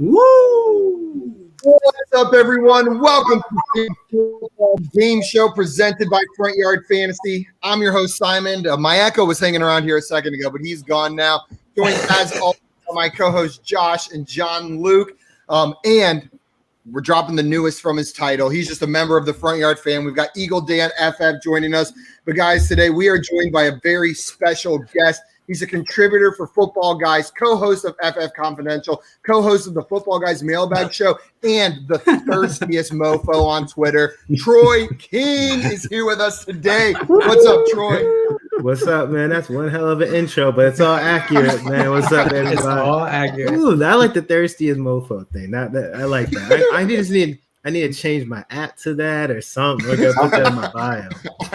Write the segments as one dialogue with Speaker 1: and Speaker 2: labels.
Speaker 1: Woo!
Speaker 2: What's up, everyone? Welcome to the Game Show presented by Front Yard Fantasy. I'm your host, Simon. My echo was hanging around here a second ago, but he's gone now. Joined as always by my co-hosts Josh and John Luke. And we're dropping the newest from his title. He's just a member of the Front Yard Fan. We've got Eagle Dan FF joining us. But guys, today we are joined by a very special guest. He's a contributor for Football Guys, co-host of FF Confidential, co-host of the Football Guys Mailbag Show, and the thirstiest mofo on Twitter. Troy King is here with us today. What's up, Troy?
Speaker 1: What's up, man? That's one hell of an intro, but it's all accurate, man. What's up, everybody?
Speaker 3: It's all accurate.
Speaker 1: Ooh, I like the thirstiest mofo thing. I like that. I need to change my at to that or something. Like I put that in my bio.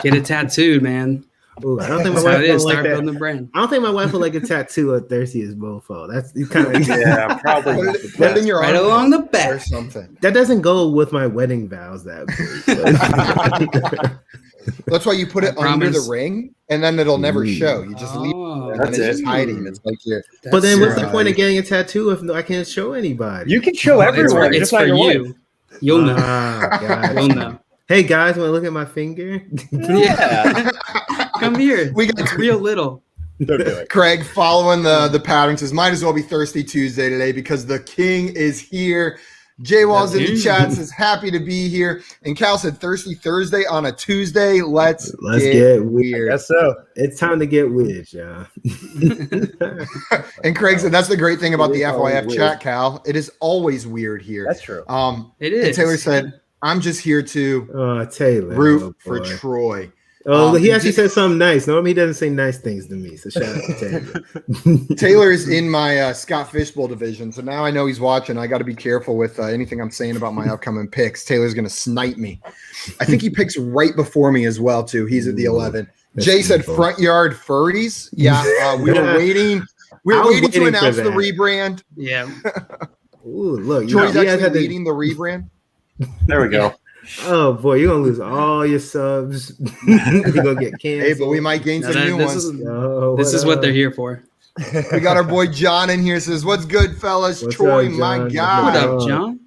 Speaker 3: Get it tattooed, man.
Speaker 1: Ooh, I don't think my
Speaker 3: That's how
Speaker 1: wife
Speaker 3: it is.
Speaker 1: will like
Speaker 3: Start
Speaker 1: that.
Speaker 3: building the brand.
Speaker 1: I don't think my wife would like a tattoo of thirstiest mofo. That's kind of
Speaker 4: Yeah, probably.
Speaker 2: Put it in your
Speaker 3: Right
Speaker 2: arm
Speaker 3: along the
Speaker 2: or
Speaker 3: back.
Speaker 2: something.
Speaker 1: that doesn't go with my wedding vows. That
Speaker 2: That's why you put it
Speaker 3: I
Speaker 2: under
Speaker 3: promise.
Speaker 2: the ring, and then it'll never show. You just leave it,
Speaker 3: Oh,
Speaker 2: and
Speaker 4: That's
Speaker 2: it's
Speaker 4: it.
Speaker 2: just hiding. It's like you're.
Speaker 1: But then, what's the
Speaker 2: right.
Speaker 1: point of getting a tattoo if I can't show anybody?
Speaker 4: You can show
Speaker 3: Well, it's for,
Speaker 4: everyone.
Speaker 3: it's
Speaker 4: just
Speaker 3: for
Speaker 4: not your wife.
Speaker 3: you. You'll know.
Speaker 1: Gotcha.
Speaker 3: You'll know.
Speaker 1: Hey guys, want to look at my finger?
Speaker 3: Yeah. Come here.
Speaker 2: We got
Speaker 3: It's real little.
Speaker 4: Don't do it.
Speaker 2: Craig following the pattern says might as well be Thirsty Tuesday today because the king is here. Jay Wall's in the chat says happy to be here. And Cal said Thirsty Thursday on a Tuesday. Let's get
Speaker 4: I
Speaker 2: weird.
Speaker 4: guess so.
Speaker 1: It's time to get weird, y'all.
Speaker 2: And Craig said that's the great thing about the
Speaker 1: It is always
Speaker 2: FYF
Speaker 1: weird.
Speaker 2: chat, Cal. It is always weird here.
Speaker 4: That's true.
Speaker 3: It
Speaker 2: And
Speaker 3: is.
Speaker 2: Taylor said, I'm just here to
Speaker 1: Taylor.
Speaker 2: root
Speaker 1: oh,
Speaker 2: for
Speaker 1: boy.
Speaker 2: Troy.
Speaker 1: He actually
Speaker 2: did-
Speaker 1: said something nice. Normally, he doesn't say nice things to me. So shout out to Taylor.
Speaker 2: Taylor is in my Scott Fishbowl division, so now I know he's watching. I got to be careful with anything I'm saying about my upcoming picks. Taylor's going to snipe me. I think he picks right before me as well, too. He's at the 11.
Speaker 1: That's
Speaker 2: Jay said
Speaker 1: evil.
Speaker 2: front yard furries. Yeah, we were waiting. We
Speaker 1: I
Speaker 2: were
Speaker 1: was
Speaker 2: waiting to
Speaker 1: waiting for
Speaker 2: announce the
Speaker 1: that.
Speaker 2: rebrand.
Speaker 3: Yeah.
Speaker 1: Ooh, look,
Speaker 2: Troy's
Speaker 1: you guys
Speaker 2: actually
Speaker 1: had to.
Speaker 2: leading the rebrand.
Speaker 4: There we go.
Speaker 1: Oh boy, you're gonna lose all your subs. You're gonna get canceled.
Speaker 2: Hey, but we might gain
Speaker 3: No,
Speaker 2: some new
Speaker 3: this
Speaker 2: ones.
Speaker 3: is,
Speaker 1: Yo,
Speaker 3: this is what they're here for.
Speaker 2: We got our boy John in here. Says, "What's good, fellas?"
Speaker 1: What's
Speaker 2: Troy,
Speaker 1: up,
Speaker 2: my
Speaker 1: John?
Speaker 2: guy.
Speaker 3: What
Speaker 1: Hi.
Speaker 3: up, John?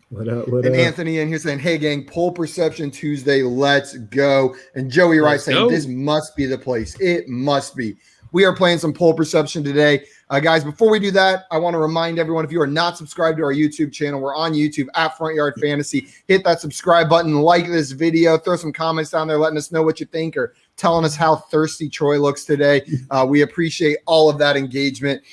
Speaker 1: What up? What
Speaker 2: And
Speaker 1: up?
Speaker 2: Anthony in here saying, "Hey gang, Pole Perception Tuesday, let's go." And Joey Wright
Speaker 3: Let's
Speaker 2: saying,
Speaker 3: go.
Speaker 2: "This must be the place. It must be." We are playing some Pole Perception today, guys. Before we do that, I want to remind everyone: if you are not subscribed to our YouTube channel, we're on YouTube at Front Yard Fantasy. Hit that subscribe button, like this video, throw some comments down there, letting us know what you think, or telling us how thirsty Troy looks today. We appreciate all of that engagement.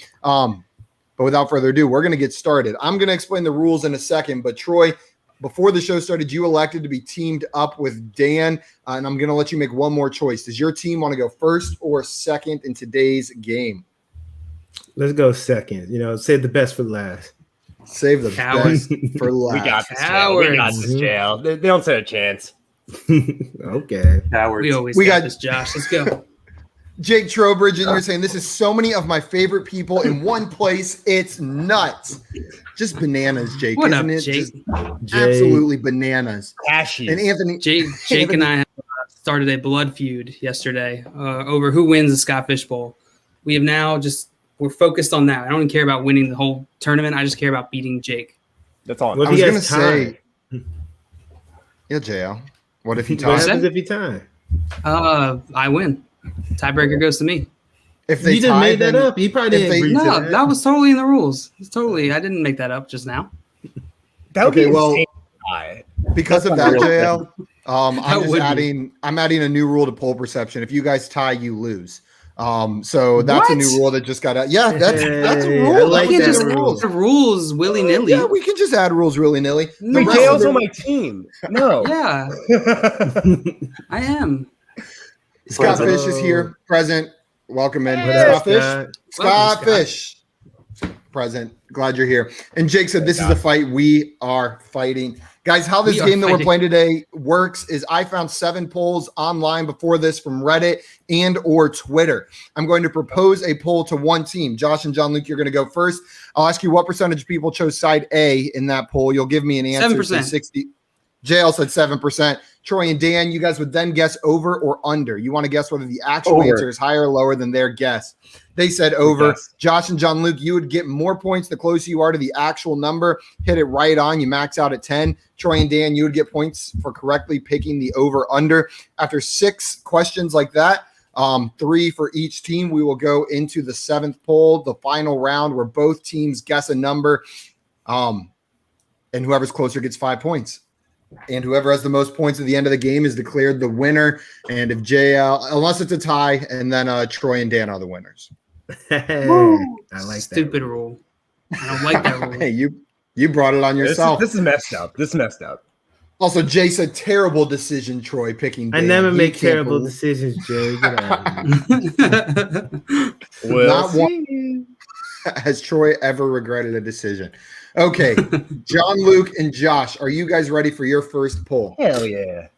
Speaker 2: But without further ado, we're going to get started. I'm going to explain the rules in a second, but Troy, before the show started, you elected to be teamed up with Dan, and I'm going to let you make one more choice. Does your team want to go first or second in today's game?
Speaker 1: Let's go second. Save the best for last.
Speaker 2: Save the
Speaker 3: Cowards.
Speaker 2: best for
Speaker 4: We
Speaker 2: last.
Speaker 4: got this jail. We got
Speaker 3: Cowards.
Speaker 4: this jail. They don't stand a chance.
Speaker 1: Okay.
Speaker 4: Cowards.
Speaker 3: We always
Speaker 2: We
Speaker 3: got
Speaker 2: got-
Speaker 3: this, Josh. Let's go.
Speaker 2: Jake Trowbridge, and you're saying this is so many of my favorite people in one place. It's nuts. Just bananas, Jake.
Speaker 3: What
Speaker 2: isn't
Speaker 3: up,
Speaker 2: it?
Speaker 3: Jake?
Speaker 2: Just
Speaker 1: Jay.
Speaker 2: absolutely bananas.
Speaker 4: Cashews.
Speaker 2: And Anthony,
Speaker 3: Jake and I started a blood feud yesterday over who wins the Scott Fish Bowl. We have now we're focused on that. I don't even care about winning the whole tournament. I just care about beating Jake.
Speaker 4: That's all.
Speaker 1: What
Speaker 2: I
Speaker 1: if
Speaker 2: was
Speaker 1: you
Speaker 2: going to
Speaker 1: guys
Speaker 2: say,
Speaker 1: tie?
Speaker 2: yeah, JL. What if you
Speaker 1: What
Speaker 2: tie?
Speaker 3: said?
Speaker 1: happens if you tie?
Speaker 3: I win. Tiebreaker goes to me.
Speaker 2: If they
Speaker 1: You just
Speaker 2: tie,
Speaker 1: made that
Speaker 2: then-
Speaker 1: up. You probably
Speaker 2: if
Speaker 1: didn't
Speaker 2: they-
Speaker 1: agree
Speaker 3: No,
Speaker 1: to that.
Speaker 3: that was totally in the rules. It's totally. I didn't make that up just now.
Speaker 4: That would
Speaker 2: Okay,
Speaker 4: be
Speaker 2: well,
Speaker 4: insane. Tie.
Speaker 2: because of
Speaker 4: That's
Speaker 2: that,
Speaker 4: not real
Speaker 2: JL, I'm
Speaker 3: That
Speaker 2: just
Speaker 3: would be.
Speaker 2: I'm adding a new rule to Pole Perception. If you guys tie, you lose. So that's a
Speaker 3: What?
Speaker 2: new rule that just got out. Yeah, that's a
Speaker 1: Hey,
Speaker 2: rule.
Speaker 1: I
Speaker 2: That
Speaker 1: like
Speaker 2: was
Speaker 3: You
Speaker 2: in
Speaker 3: can't
Speaker 1: that
Speaker 2: the
Speaker 3: just
Speaker 1: rule.
Speaker 2: rules.
Speaker 3: the rules willy nilly.
Speaker 2: Yeah, we can just add rules willy nilly.
Speaker 3: No.
Speaker 4: Wait,
Speaker 3: rest
Speaker 4: JL's
Speaker 3: of
Speaker 4: on my team. No.
Speaker 3: Yeah, I am.
Speaker 2: Scott
Speaker 1: Present.
Speaker 2: Fish is here, present. Welcome in,
Speaker 1: What up,
Speaker 2: Scott Fish.
Speaker 1: Scott?
Speaker 2: Scott
Speaker 3: Welcome, Scott.
Speaker 2: Fish, present. Glad you're here. And Jake said, "This is a fight we are fighting." Guys, how this
Speaker 3: We are
Speaker 2: game that we're
Speaker 3: fighting.
Speaker 2: playing today works is I found 7 polls online before this from Reddit and or Twitter. I'm going to propose a poll to one team. Josh and John Luke, you're going to go first. I'll ask you what percentage of people chose side A in that poll. You'll give me an answer.
Speaker 3: 7%.
Speaker 2: So 60. JL said 7%. Troy and Dan, you guys would then guess over or under. You want to guess whether the actual
Speaker 4: Over.
Speaker 2: answer is higher or lower than their guess. They said over.
Speaker 4: Yes.
Speaker 2: Josh and John Luke, you would get more points the closer you are to the actual number. Hit it right on. You max out at 10. Troy and Dan, you would get points for correctly picking the over under. After 6 questions like that, 3 for each team, we will go into the 7th poll, the final round where both teams guess a number. And whoever's closer gets 5 points. And whoever has the most points at the end of the game is declared the winner. And if JL, unless it's a tie, and then Troy and Dan are the winners.
Speaker 1: Hey, I like
Speaker 3: Stupid rule. I don't like that rule.
Speaker 2: Hey, you brought it on yourself.
Speaker 4: This is messed up. This is messed up.
Speaker 2: Also, Jay said terrible decision, Troy, picking
Speaker 1: that. I
Speaker 2: Dan.
Speaker 1: never
Speaker 2: He
Speaker 1: make
Speaker 2: can't
Speaker 1: terrible
Speaker 2: believe-
Speaker 1: decisions, Jay. Get out of here.
Speaker 4: We'll
Speaker 2: Not
Speaker 4: see.
Speaker 2: one has Troy ever regretted a decision. Okay, John, Luke, and Josh, are you guys ready for your first poll?
Speaker 4: Hell yeah.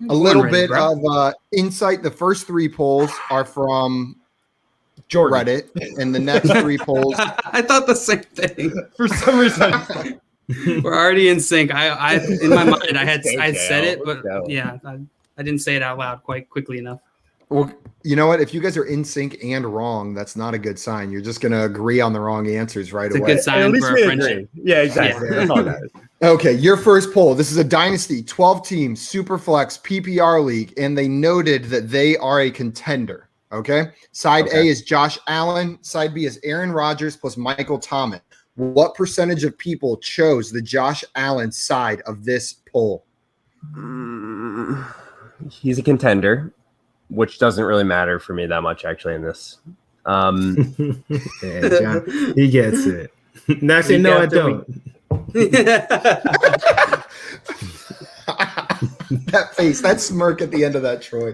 Speaker 2: A little
Speaker 3: ready,
Speaker 2: bit
Speaker 3: bro.
Speaker 2: of insight. The first 3 polls are from
Speaker 4: Jordan.
Speaker 2: Reddit, and the next 3 polls.
Speaker 3: I thought the same thing.
Speaker 4: For some reason.
Speaker 3: We're already in sync. I in my mind I
Speaker 4: Let's go,
Speaker 3: said it, but
Speaker 4: let's go.
Speaker 3: yeah, I didn't say it out loud quite quickly enough.
Speaker 2: Well, you know what? If you guys are in sync and wrong, that's not a good sign. You're just going to agree on the wrong answers right
Speaker 3: It's a
Speaker 2: away.
Speaker 3: good sign
Speaker 4: At least
Speaker 3: for
Speaker 4: we
Speaker 3: our
Speaker 4: agree.
Speaker 3: friendship.
Speaker 4: Yeah, exactly.
Speaker 3: Yeah.
Speaker 4: That's all that matters.
Speaker 2: Okay, your first poll. This is a dynasty, 12 team, Superflex PPR league, and they noted that they are a contender. Okay. Side
Speaker 4: Okay.
Speaker 2: A is Josh Allen. Side B is Aaron Rodgers plus Michael Thomas. What percentage of people chose the Josh Allen side of this poll?
Speaker 4: He's a contender, which doesn't really matter for me that much, actually, in this.
Speaker 1: Yeah, John, he gets it. And I say,
Speaker 3: Week
Speaker 1: no, I
Speaker 3: after
Speaker 1: don't.
Speaker 2: That face, that smirk at the end of that, Troy.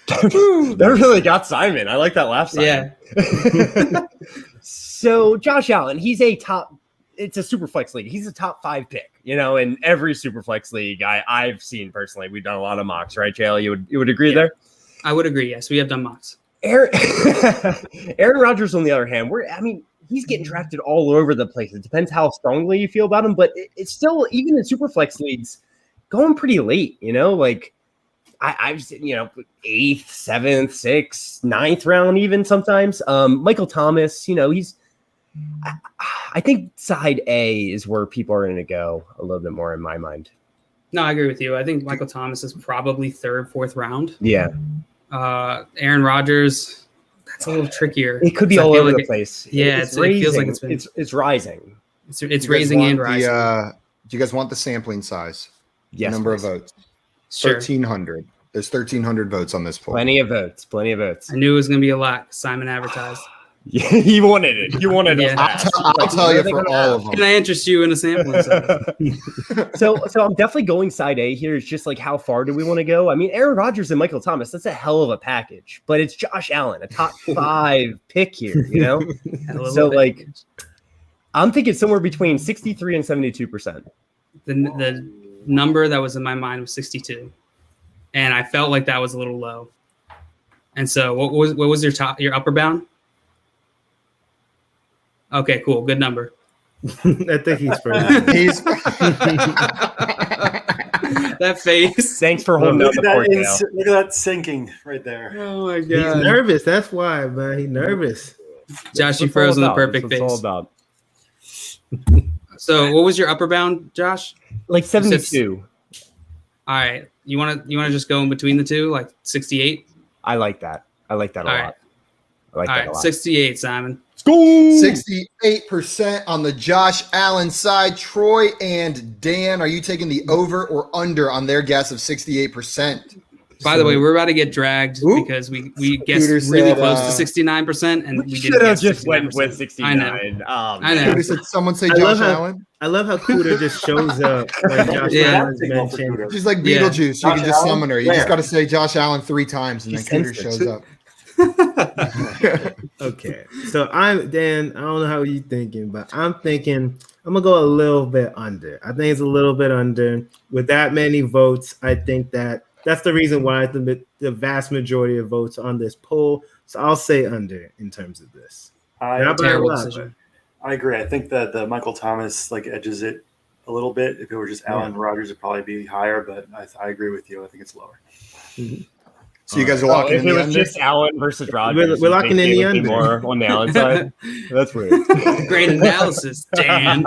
Speaker 4: That really got Simon. I like that laugh, Simon.
Speaker 3: Yeah.
Speaker 4: So Josh Allen, he's a top. It's a super flex league. He's a top 5 pick, in every super flex league I've seen personally. We've done a lot of mocks, right, JL? You would agree there?
Speaker 3: I would agree. Yes, we have done mocks.
Speaker 4: Aaron Rodgers, on the other hand, he's getting drafted all over the place. It depends how strongly you feel about him, but it's still, even in super flex leagues, going pretty late. Like I've seen, 8th, 7th, 6th, 9th round, even sometimes. Michael Thomas, he's. I think side A is where people are going to go a little bit more in my mind.
Speaker 3: No, I agree with you. I think Michael Thomas is probably 3rd, 4th round.
Speaker 4: Yeah,
Speaker 3: Aaron Rodgers, that's a little trickier.
Speaker 4: it could be
Speaker 3: So I
Speaker 4: all
Speaker 3: feel
Speaker 4: over
Speaker 3: like
Speaker 4: the
Speaker 3: it-
Speaker 4: place.
Speaker 3: yeah,
Speaker 4: it's
Speaker 3: it feels like
Speaker 4: raising.
Speaker 3: it's been-
Speaker 4: It's rising.
Speaker 3: It's
Speaker 2: You guys
Speaker 3: raising and
Speaker 2: want
Speaker 3: rising.
Speaker 2: do you guys want the sampling size?
Speaker 4: Yes,
Speaker 2: Number
Speaker 4: please.
Speaker 2: of votes.
Speaker 3: Sure.
Speaker 2: 1,300. There's 1,300 votes on this poll.
Speaker 4: Plenty of votes. Plenty of votes.
Speaker 3: I knew it was going to be a lot. Simon advertised.
Speaker 4: He wanted it. He wanted
Speaker 3: Yeah.
Speaker 4: it. fast.
Speaker 2: I'll tell you
Speaker 4: What are they
Speaker 2: for
Speaker 4: gonna
Speaker 2: all
Speaker 4: have?
Speaker 2: of
Speaker 3: Can
Speaker 2: them.
Speaker 3: I interest you in a sampling size?
Speaker 4: So I'm definitely going side A here. It's just like, how far do we want to go? I mean, Aaron Rodgers and Michael Thomas, that's a hell of a package, but it's Josh Allen, a top 5 pick here,
Speaker 3: A little
Speaker 4: So,
Speaker 3: bit.
Speaker 4: like, I'm thinking somewhere between 63 and 72%.
Speaker 3: the number that was in my mind was 62, and I felt like that was a little low. And so, what was your upper bound? Okay, cool, good number.
Speaker 1: I think he's first.
Speaker 2: He's
Speaker 3: That face.
Speaker 4: Thanks for holding down
Speaker 5: Look
Speaker 4: the
Speaker 5: at,
Speaker 4: fort,
Speaker 5: that
Speaker 4: Dale.
Speaker 5: look at that sinking right there.
Speaker 3: Oh my
Speaker 1: He's
Speaker 3: god,
Speaker 1: nervous. That's why, man. He's nervous.
Speaker 3: Josh, you
Speaker 4: That's what it's
Speaker 3: froze on
Speaker 4: all
Speaker 3: the
Speaker 4: about.
Speaker 3: perfect
Speaker 4: That's what
Speaker 3: face.
Speaker 4: it's all about.
Speaker 3: So, what was your upper bound, Josh?
Speaker 4: Like 72.
Speaker 3: All right, you want to just go in between the two, like 68.
Speaker 4: I like that. I like that a
Speaker 3: All
Speaker 4: lot.
Speaker 3: right.
Speaker 4: I like
Speaker 3: All
Speaker 4: that a
Speaker 3: right,
Speaker 4: lot.
Speaker 3: 68, Simon.
Speaker 2: 68% on the Josh Allen side. Troy and Dan, are you taking the over or under on their guess of 68%?
Speaker 3: By the way, we're about to get dragged
Speaker 2: Oop.
Speaker 3: because we guessed
Speaker 2: Cooter
Speaker 3: really
Speaker 2: said,
Speaker 3: close to 69%, and we
Speaker 4: We
Speaker 3: didn't
Speaker 4: should have
Speaker 3: guess
Speaker 4: just went
Speaker 3: 69%.
Speaker 4: with 69.
Speaker 3: I know.
Speaker 4: Oh,
Speaker 3: I know.
Speaker 4: man.
Speaker 2: Who said someone say
Speaker 1: I
Speaker 2: Josh
Speaker 1: love how-
Speaker 2: Allen?
Speaker 1: I love how Cooter just shows up when Josh
Speaker 3: Yeah.
Speaker 1: Allen's mentioned.
Speaker 2: She's like
Speaker 3: Yeah.
Speaker 2: Beetlejuice. You
Speaker 5: Josh
Speaker 2: can just
Speaker 5: Allen?
Speaker 2: summon her. You just
Speaker 5: Where?
Speaker 2: got to say Josh Allen 3 times, and
Speaker 4: She
Speaker 2: then Cooter
Speaker 4: sensed
Speaker 2: shows
Speaker 4: it.
Speaker 2: up.
Speaker 1: Okay, so I'm Dan. I don't know how you thinking, but I'm thinking I'm gonna go a little bit under. I think it's a little bit under. With that many votes, I think that's the reason why the vast majority of votes on this poll. So I'll say under in terms of this. Not by a
Speaker 3: Terrible
Speaker 1: lot,
Speaker 3: decision.
Speaker 5: I agree. I think that the Michael Thomas edges it a little bit. If it were just Allen and Rodgers, it'd probably be higher, but I agree with you. I think it's lower.
Speaker 2: So you guys are locking
Speaker 4: if
Speaker 2: in
Speaker 4: it
Speaker 2: the
Speaker 4: was
Speaker 2: under?
Speaker 4: just Allen versus Rodgers,
Speaker 1: we're locking in the under.
Speaker 4: More on the Allen side. That's weird.
Speaker 3: Great analysis, Dan.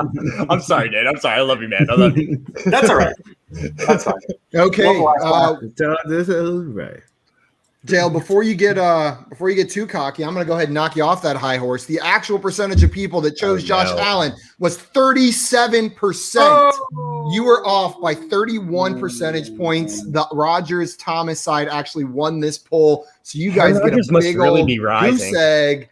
Speaker 4: I'm sorry, Dan. I'm sorry. I love you, man. I love you.
Speaker 5: That's all right. That's fine.
Speaker 2: Okay,
Speaker 1: This is right.
Speaker 2: Dale, before you get too cocky, I'm going to go ahead and knock you off that high horse. The actual percentage of people that chose Josh Allen was 37%. You were off by 31 percentage points. The Rodgers Thomas side actually won this poll, so you guys get a big
Speaker 4: really
Speaker 2: old
Speaker 4: be rising.
Speaker 2: goose egg.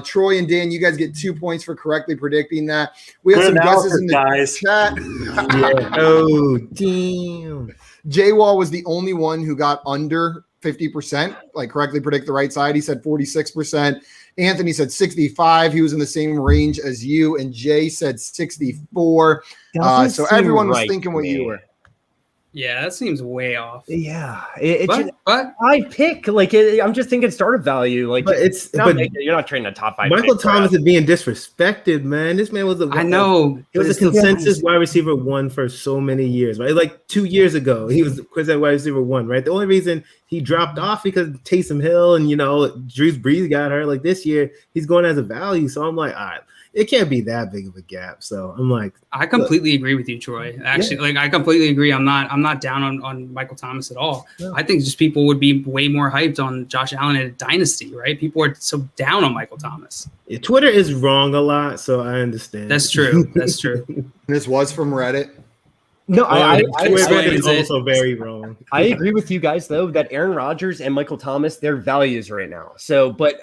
Speaker 2: Troy and Dan, you guys get 2 points for correctly predicting that. We have
Speaker 5: Good
Speaker 2: some guesses
Speaker 5: analysis,
Speaker 2: in the
Speaker 5: guys.
Speaker 2: chat.
Speaker 1: Yeah. Oh, damn.
Speaker 2: J-Wall was the only one who got under 50%, like correctly predict the right side. He said 46%. Anthony said 65. He was in the same range as you. And Jay said 64. So everyone was thinking what you were.
Speaker 3: Yeah, that seems way off.
Speaker 4: Yeah,
Speaker 3: But
Speaker 4: I pick I'm just thinking startup value. Like,
Speaker 1: But
Speaker 4: you're not trading a top 5.
Speaker 1: Michael Thomas is being disrespected, man. This man was
Speaker 3: I know
Speaker 1: He was a consensus wide receiver 1 for so many years, right? Like 2 years ago, he was considered wide receiver 1, right? The only reason he dropped off because Taysom Hill and Drew Brees got hurt. Like this year, he's going as a value. So I'm like, all right, it can't be that big of a gap. So I'm like,
Speaker 3: I completely agree with you, Troy. Actually, I completely agree. I'm not down on Michael Thomas at all.
Speaker 1: Yeah.
Speaker 3: I think just people would be way more hyped on Josh Allen at a dynasty, right? People are so down on Michael Thomas.
Speaker 1: Twitter is wrong a lot, so I understand.
Speaker 3: That's true. That's true.
Speaker 2: This was from Reddit.
Speaker 4: No,
Speaker 1: Twitter is
Speaker 3: it.
Speaker 1: also very wrong.
Speaker 4: I agree with you guys, though, that Aaron Rodgers and Michael Thomas, they're values right now. So, but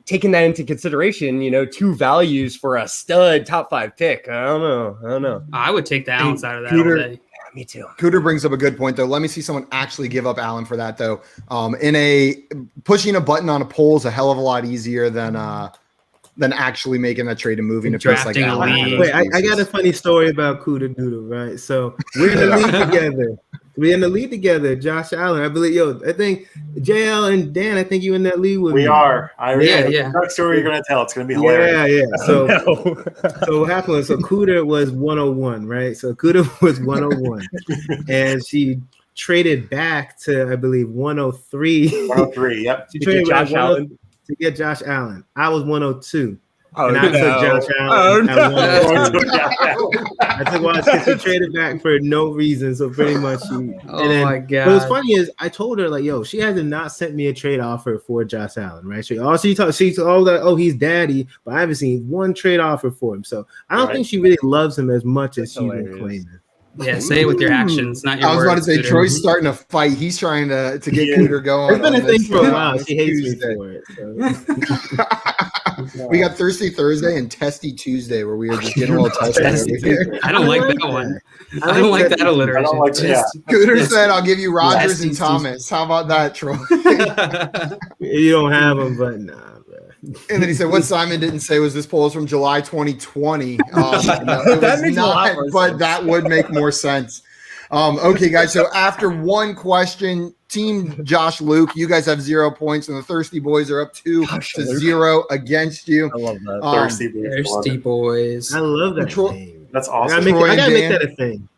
Speaker 4: taking that into consideration, 2 values for a stud top 5 pick. I don't know.
Speaker 3: I would take the Allen side of that all day.
Speaker 4: Yeah, me too.
Speaker 2: Cooter brings up a good point, though. Let me see someone actually give up Allen for that, though. Pushing a button on a poll is a hell of a lot easier than actually making that trade and moving to place like
Speaker 3: Drafting a
Speaker 2: Allen.
Speaker 3: league.
Speaker 1: Wait, I got a funny story about Cooter Doodle, right? So we're in the league together. We're in the league together, Josh Allen. I believe, I think JL and Dan, I think you in that league with me.
Speaker 5: We are.
Speaker 3: Yeah.
Speaker 5: The story you're going to tell, it's going to be hilarious.
Speaker 1: Yeah. So what happened was, Cooter was 101, right? So Cooter was 101. And she traded back to, I believe, 103.
Speaker 5: 103, yep.
Speaker 1: She traded
Speaker 4: Josh
Speaker 1: back
Speaker 4: Allen.
Speaker 1: to get Josh Allen. I was 102.
Speaker 4: Oh,
Speaker 1: And I took Josh Allen at 102. I took one because she traded back for no reason. So pretty much
Speaker 3: My God.
Speaker 1: What was funny is I told her, like, she hasn't not sent me a trade offer for Josh Allen, right? She told that, he's daddy, but I haven't seen one trade offer for him. So I don't think she really loves him as much as she's been claiming.
Speaker 3: Yeah, say it with your actions, not your
Speaker 2: I was
Speaker 3: words.
Speaker 2: about to say,
Speaker 3: Cooter.
Speaker 2: Troy's starting to fight. He's trying to get Cooter going.
Speaker 1: It's been a
Speaker 2: on
Speaker 1: thing
Speaker 2: this,
Speaker 1: for a while.
Speaker 2: this
Speaker 1: She hates
Speaker 2: Tuesday.
Speaker 1: me for it. So.
Speaker 2: We got Thirsty Thursday and Testy Tuesday, where we are just getting a little testy over here.
Speaker 3: I don't like that one. I don't like that alliteration.
Speaker 5: I don't like that.
Speaker 2: Cooter said, "I'll give you Rodgers and
Speaker 3: Testy
Speaker 2: Thomas." How about that, Troy?
Speaker 1: You don't have him, but nah, bro.
Speaker 2: And then he said, "What Simon didn't say was this poll is from July 2020." No, it
Speaker 4: That
Speaker 2: was
Speaker 4: makes a lot more
Speaker 2: but
Speaker 4: sense.
Speaker 2: that would make more sense. Okay, guys. So after one question, Team Josh Luke, you guys have 0 points, and the Thirsty Boys are up 2-0 against you.
Speaker 4: I love that.
Speaker 5: Thirsty.
Speaker 3: Thirsty boys.
Speaker 1: I love that
Speaker 2: Troy-
Speaker 1: name.
Speaker 5: That's
Speaker 1: I
Speaker 5: awesome.
Speaker 1: gotta make
Speaker 2: Dan.
Speaker 1: that a thing.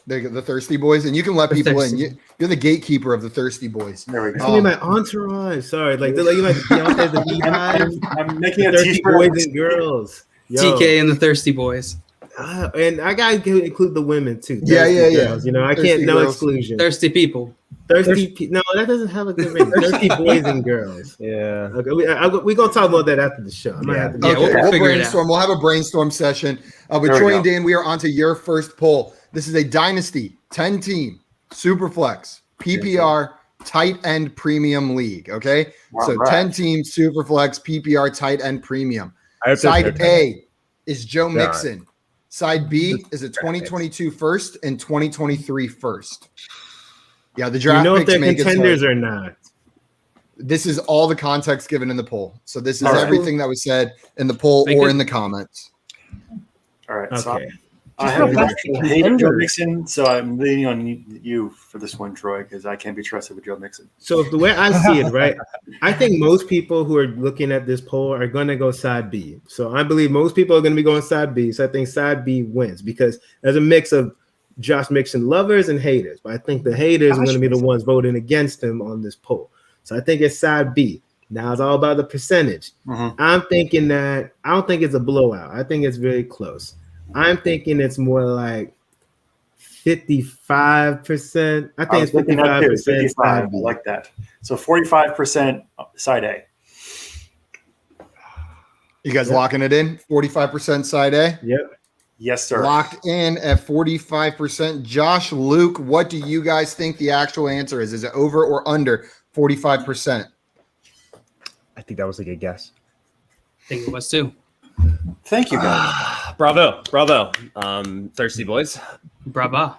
Speaker 2: The Thirsty Boys, and you can let
Speaker 3: The
Speaker 2: people in.
Speaker 3: Thirsty.
Speaker 2: You're the gatekeeper of the Thirsty Boys.
Speaker 5: There we
Speaker 1: It's
Speaker 5: go.
Speaker 1: gonna be my entourage. Sorry, like you like Beyonce, the Beehive,
Speaker 5: I'm making a
Speaker 1: Thirsty
Speaker 5: t-shirt.
Speaker 1: boys and girls. Yo.
Speaker 3: TK and the Thirsty Boys.
Speaker 1: And I gotta include the women too.
Speaker 2: Yeah,
Speaker 1: Thirsty
Speaker 2: yeah.
Speaker 1: girls, I
Speaker 2: Thirsty
Speaker 1: can't, no
Speaker 2: girls.
Speaker 1: exclusion.
Speaker 3: Thirsty people.
Speaker 1: No, that doesn't have a good ring. Thirsty boys and girls.
Speaker 4: Yeah.
Speaker 1: Okay, we're gonna talk about that after the show. I might have to
Speaker 3: Yeah,
Speaker 2: Okay,
Speaker 3: we'll
Speaker 2: we'll
Speaker 3: figure it out.
Speaker 2: brainstorm. We'll have a brainstorm session. With
Speaker 5: There we
Speaker 2: Troy
Speaker 5: go.
Speaker 2: and Dan, we are on to your first poll. This is a Dynasty 10-team Superflex PPR tight end premium league. Okay,
Speaker 5: All
Speaker 2: so
Speaker 5: right.
Speaker 2: 10-team Superflex PPR tight end premium.
Speaker 4: I hope there's
Speaker 2: Side
Speaker 4: no
Speaker 2: A is Joe
Speaker 4: God.
Speaker 2: Mixon. Side B is a 2022 first and 2023 first. Yeah, the
Speaker 1: you
Speaker 2: draft
Speaker 1: know if
Speaker 2: picks
Speaker 1: they're
Speaker 2: make it
Speaker 1: contenders
Speaker 2: hard.
Speaker 1: or not.
Speaker 2: This is all the context given in the poll. So this is
Speaker 5: All right.
Speaker 2: everything that was said in the poll
Speaker 3: They
Speaker 2: or
Speaker 3: could-
Speaker 2: in the comments.
Speaker 5: All right. So
Speaker 1: Okay.
Speaker 5: I have an
Speaker 4: Just
Speaker 5: actual
Speaker 4: a
Speaker 5: hate of Joe
Speaker 4: contender.
Speaker 5: Mixon, so I'm leaning on you for this one, Troy, because I can't be trusted with Joe Mixon.
Speaker 1: So the way I see it, right, I think most people who are looking at this poll are going to go side B. So I believe most people are going to be going side B. So I think side B wins because there's a mix of Josh Mixon lovers and haters. But I think the haters are going to be the ones voting against him on this poll. So I think it's side B. Now it's all about the percentage. I'm thinking that I don't think it's a blowout. I think it's very close. I'm thinking it's more like 55%. I think it's 55%.
Speaker 5: 55. I like that. So 45% side A.
Speaker 2: You guys locking it in? 45% side A?
Speaker 1: Yep.
Speaker 5: Yes, sir.
Speaker 2: Locked in at 45%. Josh, Luke, what do you guys think the actual answer is? Is it over or under 45%?
Speaker 4: I think that was a good guess.
Speaker 3: I think it was too.
Speaker 5: Thank you, guys.
Speaker 4: Bravo. Thirsty boys.
Speaker 3: Brava.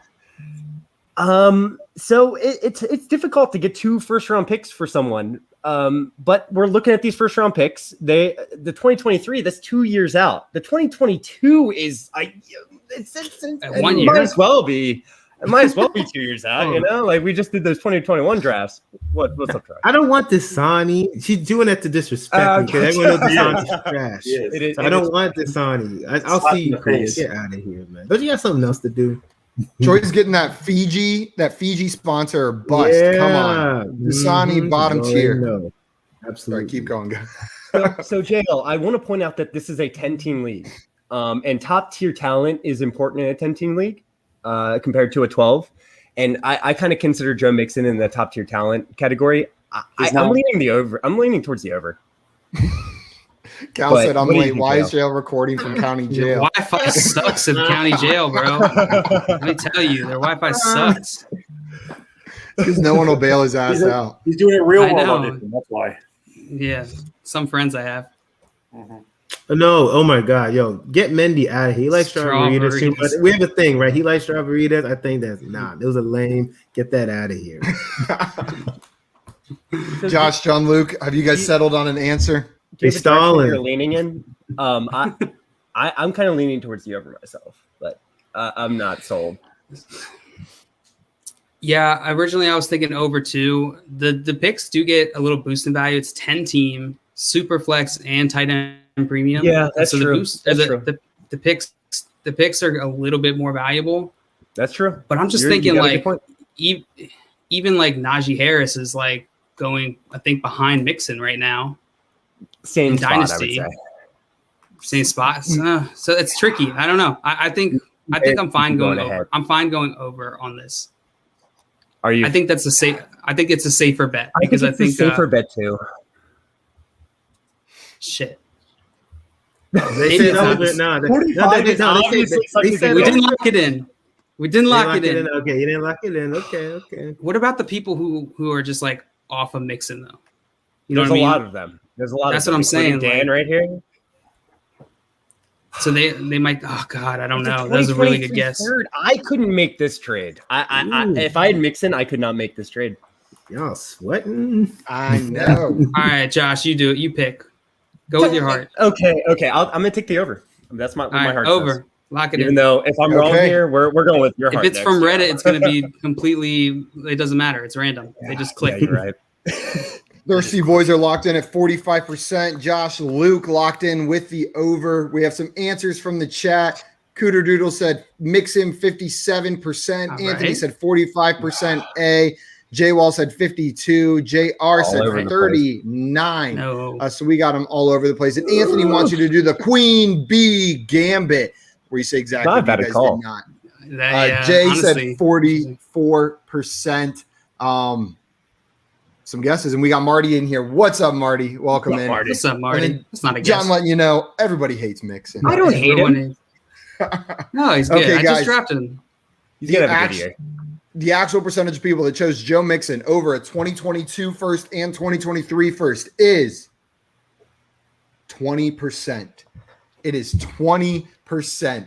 Speaker 4: So it's difficult to get 2 first-round picks for someone. But we're looking at these first-round picks. The 2023, that's 2 years out. The 2022 is it
Speaker 3: 1 year.
Speaker 4: Might as well be. It might as well be 2 years out. You know, like we just did those 2021 drafts. What's up, Troy?
Speaker 1: I don't want Dasani. She's doing that to disrespect me because everyone knows Dasani's trash.
Speaker 5: Yes.
Speaker 4: It is-
Speaker 1: So I don't want Dasani. I'll
Speaker 5: Slap
Speaker 1: see
Speaker 5: in
Speaker 1: you,
Speaker 5: the
Speaker 1: Chris.
Speaker 5: face.
Speaker 1: Get out of here, man. Don't you got something else to do?
Speaker 2: Troy's getting that Fiji sponsor bust. Come on. Dasani bottom
Speaker 1: You
Speaker 2: tier.
Speaker 1: already know.
Speaker 2: Sorry,
Speaker 1: Absolutely.
Speaker 2: keep going, guys.
Speaker 4: So JL, I want to point out that this is a 10-team league, and top tier talent is important in a 10-team league compared to a 12. And I kind of consider Joe Mixon in the top tier talent category. I'm leaning the over. I'm leaning towards the over.
Speaker 2: Cal
Speaker 4: But
Speaker 2: said, I'm
Speaker 4: what do you
Speaker 2: late.
Speaker 4: think,
Speaker 2: Why
Speaker 4: Cal?
Speaker 2: is jail recording from county
Speaker 3: Their
Speaker 2: jail?
Speaker 3: Wi-Fi sucks in county jail, bro. Let me tell you, their Wi-Fi sucks.
Speaker 2: Because no one will bail his ass out.
Speaker 5: He's doing it real
Speaker 3: I
Speaker 5: well
Speaker 3: know.
Speaker 5: on it. That's why.
Speaker 3: Yeah, some friends I have.
Speaker 1: No, oh my God, yo, get Mendy out of here. He likes strawberries too much.
Speaker 3: Strawberries.
Speaker 1: We have a thing, right? He likes strawberries. I think that's it was a lame. Get that out of here.
Speaker 2: Josh, John, Luke, have you guys settled on an answer?
Speaker 1: They
Speaker 4: David, direction
Speaker 1: stalling.
Speaker 4: You're leaning in. I'm kind of leaning towards the over myself, but I'm not sold.
Speaker 3: Yeah, originally I was thinking over 2. The picks do get a little boost in value. It's 10 team, super flex, and tight end premium.
Speaker 4: Yeah, that's
Speaker 3: so
Speaker 4: true.
Speaker 3: The boost,
Speaker 4: That's
Speaker 3: the,
Speaker 4: true.
Speaker 3: The picks are a little bit more valuable.
Speaker 4: That's true.
Speaker 3: But I'm just
Speaker 4: You
Speaker 3: thinking
Speaker 4: got a good
Speaker 3: like
Speaker 4: point.
Speaker 3: even like Najee Harris is like going, I think, behind Mixon right now.
Speaker 4: Same
Speaker 3: in
Speaker 4: spot,
Speaker 3: Dynasty.
Speaker 4: I would say.
Speaker 3: Same spots. So it's tricky. I don't know. I think I'm fine going
Speaker 4: Going ahead.
Speaker 3: over. I'm fine going over on this.
Speaker 4: Are you?
Speaker 3: I think that's a safe. I think it's a safer bet
Speaker 4: I think
Speaker 3: because
Speaker 4: it's a safer bet too.
Speaker 3: shit.
Speaker 1: They
Speaker 3: Maybe
Speaker 1: said
Speaker 3: it's not.
Speaker 1: over. No,
Speaker 4: 45 is obviously
Speaker 1: they
Speaker 4: something
Speaker 1: said
Speaker 3: We
Speaker 4: that-
Speaker 3: didn't lock it in. We didn't lock it in.
Speaker 1: Okay, you didn't lock it in. Okay.
Speaker 3: What about the people who are just like off of Mixon though? You know
Speaker 4: There's
Speaker 3: what I mean?
Speaker 4: a lot of them. There's a lot.
Speaker 3: That's
Speaker 4: of them,
Speaker 3: what I'm saying,
Speaker 4: including Dan right here.
Speaker 3: So they might. Oh God, I don't
Speaker 4: It's a
Speaker 3: know. That was a really good
Speaker 4: 2023
Speaker 3: guess.
Speaker 4: third. I couldn't make this trade. I
Speaker 1: Ooh.
Speaker 4: if I had Mixon, I could not make this trade.
Speaker 1: Y'all sweating.
Speaker 2: I know.
Speaker 3: All right, Josh, you do it. You pick. Go with your heart.
Speaker 4: Okay. I'm gonna take the over. That's my
Speaker 3: All
Speaker 4: my
Speaker 3: right,
Speaker 4: heart
Speaker 3: over.
Speaker 4: says.
Speaker 3: Lock it
Speaker 4: Even
Speaker 3: in.
Speaker 4: though if I'm wrong
Speaker 2: Okay.
Speaker 4: here, we're going with your
Speaker 3: If
Speaker 4: heart.
Speaker 3: it's
Speaker 4: next.
Speaker 3: from Reddit, it's going to be completely. It doesn't matter. It's random. They just
Speaker 4: Yeah,
Speaker 3: click.
Speaker 4: you're right.
Speaker 2: Thirsty boys are locked in at 45%. Josh, Luke locked in with the over. We have some answers from the chat. Cooter Doodle said mix him 57%.
Speaker 3: All
Speaker 2: Anthony
Speaker 3: right.
Speaker 2: said 45% A. J Wall said 52. JR said
Speaker 4: over the place.
Speaker 2: 39.
Speaker 3: No.
Speaker 2: So we got them all over the place. And Anthony wants you to do the Queen Bee Gambit, where you say exactly
Speaker 4: Not a
Speaker 2: what
Speaker 4: bad
Speaker 2: you guys
Speaker 4: call.
Speaker 2: did not.
Speaker 3: Yeah,
Speaker 2: Jay
Speaker 3: honestly.
Speaker 2: said 44%. Some guesses, and we got Marty in here. What's up, Marty? Welcome
Speaker 4: What's up,
Speaker 2: in.
Speaker 4: Marty?
Speaker 3: What's up, Marty?
Speaker 2: And then
Speaker 3: It's not a guess.
Speaker 2: John letting you know everybody hates Mixon.
Speaker 4: I don't hate
Speaker 3: Everyone
Speaker 4: him.
Speaker 3: is- No, he's good.
Speaker 2: Okay,
Speaker 3: I
Speaker 2: guys.
Speaker 3: just drafted him.
Speaker 4: He's gonna have a good year.
Speaker 2: The actual percentage of people that chose Joe Mixon over a 2022 first and 2023 first is 20%. It is 20%.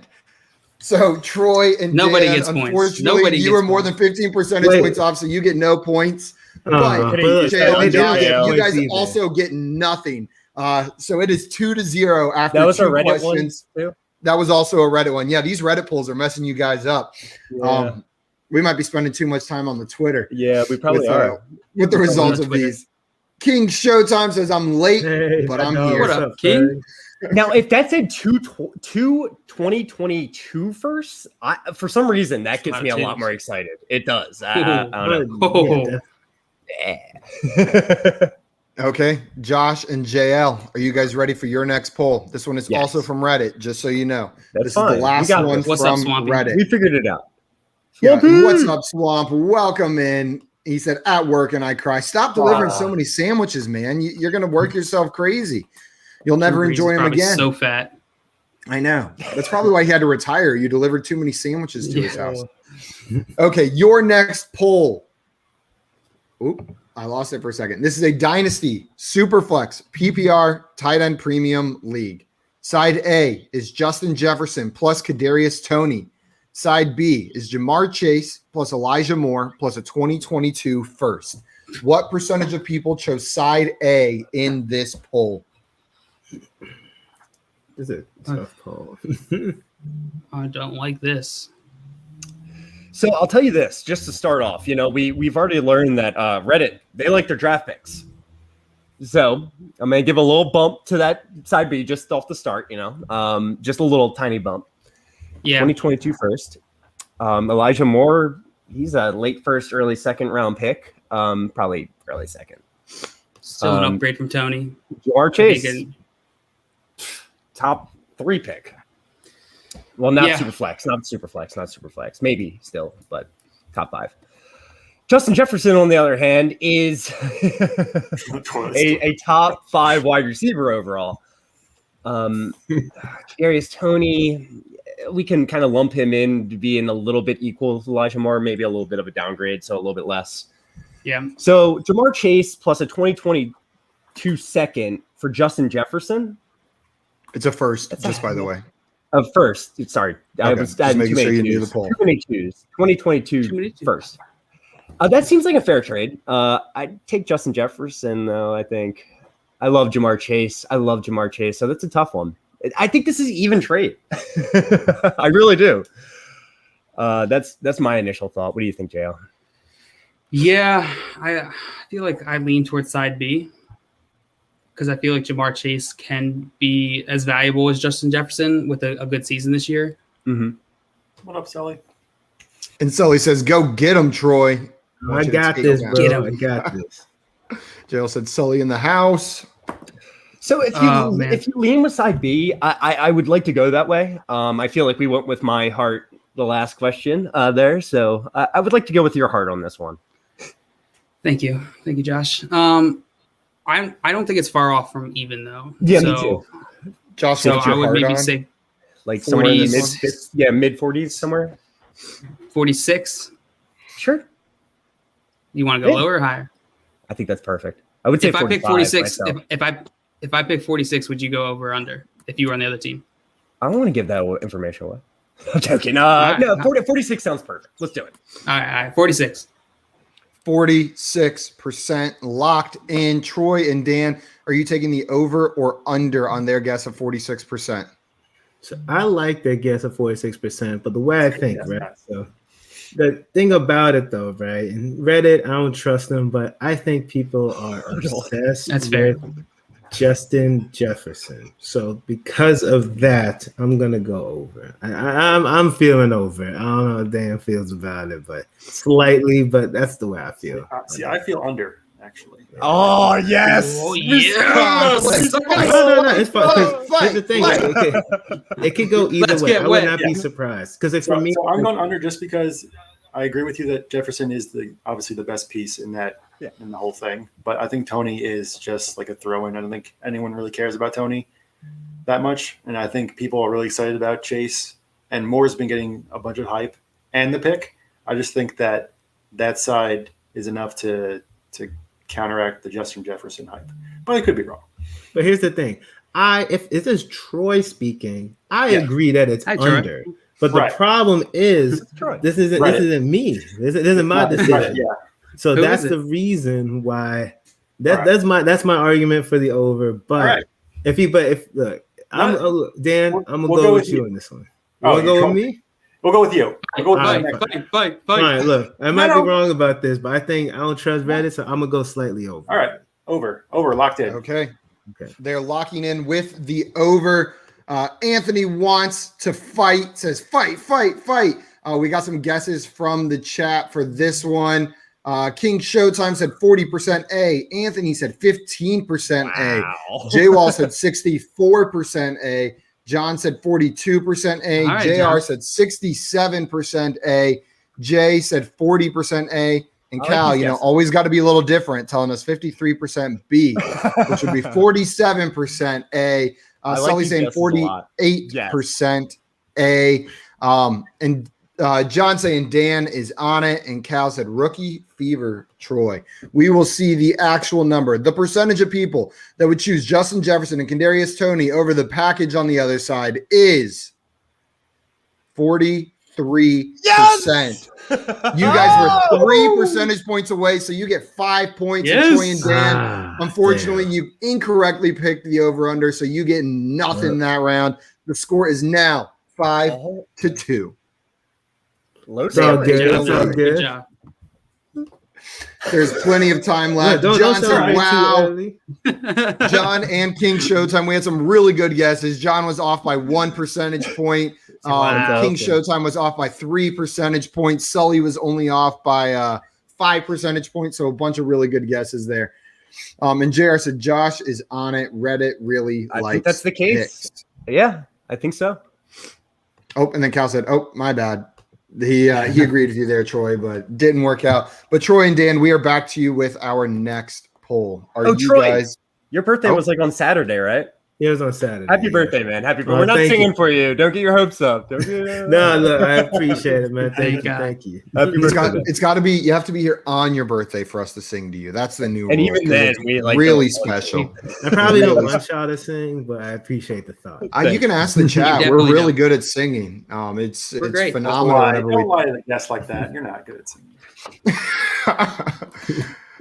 Speaker 2: So Troy and
Speaker 3: Nobody
Speaker 2: Dan,
Speaker 3: gets points.
Speaker 2: unfortunately,
Speaker 3: Nobody
Speaker 2: you
Speaker 3: gets
Speaker 2: were more
Speaker 3: points.
Speaker 2: than 15 percentage
Speaker 1: Wait.
Speaker 2: points off, so you get no points. But
Speaker 1: But
Speaker 4: look,
Speaker 2: Jail
Speaker 4: they
Speaker 2: and
Speaker 4: did
Speaker 2: Josh,
Speaker 4: get
Speaker 2: you guys
Speaker 1: points either.
Speaker 2: also get nothing. So it is 2-0 after
Speaker 4: That was
Speaker 2: two
Speaker 4: a Reddit
Speaker 2: questions.
Speaker 4: one too.
Speaker 2: That was also a Reddit one. Yeah, these Reddit polls are messing you guys up. We might be spending too much time on the Twitter.
Speaker 4: Yeah, we probably are.
Speaker 2: With the results of these. King Showtime says I'm late, but I'm here.
Speaker 3: What up, King?
Speaker 4: Now, if that said 2022 first, for some reason that gets me a lot more excited. It does. I don't know.
Speaker 2: Okay, Josh and JL, are you guys ready for your next poll? This one is also from Reddit, just so you know. This is the last one from Reddit.
Speaker 4: We figured it out.
Speaker 2: Yeah. What's up, Swamp? Welcome in. He said, at work and I cry. Stop delivering so many sandwiches, man. You're going to work yourself crazy. You'll never enjoy them again.
Speaker 3: So fat.
Speaker 2: I know. That's probably why he had to retire. You delivered too many sandwiches to his house. Okay, your next poll. Oop, I lost it for a second. This is a Dynasty Superflex PPR tight end premium league. Side A is Justin Jefferson plus Kadarius Toney. Side B is Jamar Chase plus Elijah Moore plus a 2022 first. What percentage of people chose side A in this poll?
Speaker 1: This is a tough poll.
Speaker 3: I don't like this.
Speaker 4: So I'll tell you this, just to start off, we've already learned that Reddit, they like their draft picks. So I'm going to give a little bump to that side B just off the start, just a little tiny bump.
Speaker 3: Yeah.
Speaker 4: 2022 first. Elijah Moore, he's a late first, early second round pick. Probably early second.
Speaker 3: Still an upgrade from Tony.
Speaker 4: Jamar Chase, top 3 pick. Well, not super flex. Maybe still, but top 5. Justin Jefferson, on the other hand, is a top 5 wide receiver overall. Kadarius Toney, we can kind of lump him in to being a little bit equal to Elijah Moore, maybe a little bit of a downgrade, so a little bit less.
Speaker 3: Yeah.
Speaker 4: So Jamar Chase plus a 2022 second for Justin Jefferson.
Speaker 2: It's a first, just by the way.
Speaker 4: First. Sorry.
Speaker 2: Okay.
Speaker 4: I was making
Speaker 2: sure you knew the poll.
Speaker 4: 2022 first. That seems like a fair trade. I'd take Justin Jefferson, though, I think. I love Jamar Chase. So that's a tough one. I think this is even trade. I really do. That's my initial thought. What do you think, JL?
Speaker 3: Yeah, I feel like I lean towards side B because I feel like Jamar Chase can be as valuable as Justin Jefferson with a good season this year.
Speaker 4: Mm-hmm.
Speaker 5: What up, Sully?
Speaker 2: And Sully says, go get him, Troy.
Speaker 1: I got this, bro.
Speaker 3: Get him.
Speaker 1: I got this.
Speaker 2: JL said, Sully in the house.
Speaker 4: So if you lean with side B, I would like to go that way. I feel like we went with my heart the last question there. So I would like to go with your heart on this one.
Speaker 3: Thank you, Josh. I don't think it's far off from even though.
Speaker 4: Yeah, me too.
Speaker 2: Josh,
Speaker 3: so I would maybe say
Speaker 4: like somewhere in the mid 40s somewhere.
Speaker 3: 46.
Speaker 4: Sure.
Speaker 3: You want to go lower or higher?
Speaker 4: I think that's perfect. I would say
Speaker 3: if I pick 46,
Speaker 4: myself.
Speaker 3: if I pick 46, would you go over or under if you were on the other team?
Speaker 4: I don't want to give that information away. I'm joking. No, 46 sounds perfect. Let's do it.
Speaker 3: All right, 46.
Speaker 2: 46% locked in. Troy and Dan, are you taking the over or under on their guess of 46%?
Speaker 1: So I like their guess of 46%, but the way I think, right? So the thing about it though, right? And Reddit, I don't trust them, but I think people are obsessed with Justin Jefferson. So because of that, I'm gonna go over. I'm feeling over. I don't know how Dan feels about it, but slightly, but that's the way I feel.
Speaker 5: See, I feel under, actually.
Speaker 4: Oh, yes.
Speaker 3: Oh, yes.
Speaker 1: No, it's fine. Here's the thing. It could go either way. I would not be surprised. Because for me,
Speaker 5: I'm going under just because I agree with you that Jefferson is obviously the best piece in that in the whole thing. But I think Toney is just like a throw-in. I don't think anyone really cares about Toney that much. And I think people are really excited about Chase. And Moore's been getting a bunch of hype and the pick. I just think that side is enough to counteract the Justin Jefferson hype. But I could be wrong.
Speaker 1: But here's the thing. If this is Troy speaking, I agree that it's under. But the problem is this isn't me. This isn't my decision.
Speaker 5: Yeah.
Speaker 1: So that's the reason why that's my argument for the over. But Dan, I'm gonna
Speaker 5: we'll
Speaker 1: go with you on this one. You
Speaker 5: Oh,
Speaker 1: wanna go
Speaker 5: you're
Speaker 1: with me?
Speaker 5: We'll go with you. We'll go with
Speaker 1: All
Speaker 5: you
Speaker 1: right.
Speaker 5: next.
Speaker 3: Fight.
Speaker 1: All right, look, I might
Speaker 5: No.
Speaker 1: be wrong about this, but I don't trust Reddit, so I'm gonna go slightly over.
Speaker 5: All right. Over, locked in.
Speaker 2: Okay.
Speaker 1: Okay.
Speaker 2: They're locking in with the over. Anthony wants to fight, says fight. We got some guesses from the chat for this one. King Showtime said 40% A. Anthony said 15% A.
Speaker 4: Wow.
Speaker 2: J Wall said 64% A. John said 42% A.
Speaker 3: All right,
Speaker 2: JR
Speaker 3: John.
Speaker 2: said 67% A. Jay said 40% A. And
Speaker 4: I like
Speaker 2: Cal,
Speaker 4: these guesses.
Speaker 2: always got to be a little different, telling us 53% B, which would be 47% A.
Speaker 4: I like
Speaker 2: Sully
Speaker 4: these
Speaker 2: saying
Speaker 4: guesses a lot.
Speaker 2: 48% A. And John saying Dan is on it. And Cal said rookie fever Troy. We will see the actual number. The percentage of people that would choose Justin Jefferson and Kadarius Toney over the package on the other side is 43%. You guys were 3 percentage points away, so you get 5 points.
Speaker 3: Yes.
Speaker 2: And Troy and Dan, unfortunately,
Speaker 1: damn.
Speaker 2: you incorrectly picked the over/under, so you get nothing that round. The score is now 5-2.
Speaker 4: Low
Speaker 1: It's all
Speaker 4: scoring.
Speaker 1: good. It's all
Speaker 3: Good
Speaker 1: good.
Speaker 3: job.
Speaker 2: There's plenty of time
Speaker 1: Yeah,
Speaker 2: left.
Speaker 1: don't
Speaker 2: John
Speaker 1: celebrate
Speaker 2: said,
Speaker 1: too
Speaker 2: "Wow."
Speaker 1: early.
Speaker 2: John and King Showtime. We had some really good guesses. John was off by 1 percentage point.
Speaker 4: Wow.
Speaker 2: King Showtime was off by 3 percentage points. Sully was only off by 5 percentage points. So a bunch of really good guesses there. And JR said Josh is on it. Reddit really
Speaker 4: I
Speaker 2: likes
Speaker 4: think that's the case.
Speaker 2: picks.
Speaker 4: Yeah, I think so.
Speaker 2: Oh, and then Cal said, "Oh, my bad." He agreed with you there, Troy, but didn't work out. But Troy and Dan, we are back to you with our next poll. Are
Speaker 4: Oh,
Speaker 2: you
Speaker 4: Troy.
Speaker 2: guys?
Speaker 4: Your birthday was like on Saturday, right?
Speaker 1: It was on Saturday.
Speaker 4: Happy
Speaker 1: yeah.
Speaker 4: birthday, man. Happy birthday.
Speaker 1: Oh,
Speaker 4: We're not
Speaker 1: thank
Speaker 4: singing
Speaker 1: you.
Speaker 4: for you. Don't get your hopes up. Don't get...
Speaker 1: No, look, I appreciate it, man.
Speaker 3: Thank
Speaker 1: Thank you.
Speaker 4: Happy birthday.
Speaker 2: It's got to be. You have to be here on your birthday for us to sing to you. That's the new
Speaker 4: And
Speaker 2: rule,
Speaker 4: even
Speaker 2: 'cause
Speaker 4: then,
Speaker 2: it's
Speaker 4: we like
Speaker 2: really
Speaker 4: don't-
Speaker 2: special.
Speaker 1: I probably don't want y'all to sing, but I appreciate the thought.
Speaker 2: You can ask the chat. We're
Speaker 3: definitely
Speaker 2: really
Speaker 3: don't.
Speaker 2: good at singing. It's
Speaker 3: We're great.
Speaker 2: phenomenal. Whenever
Speaker 5: Don't
Speaker 2: we
Speaker 5: lie to the guests like that. You're not good at singing.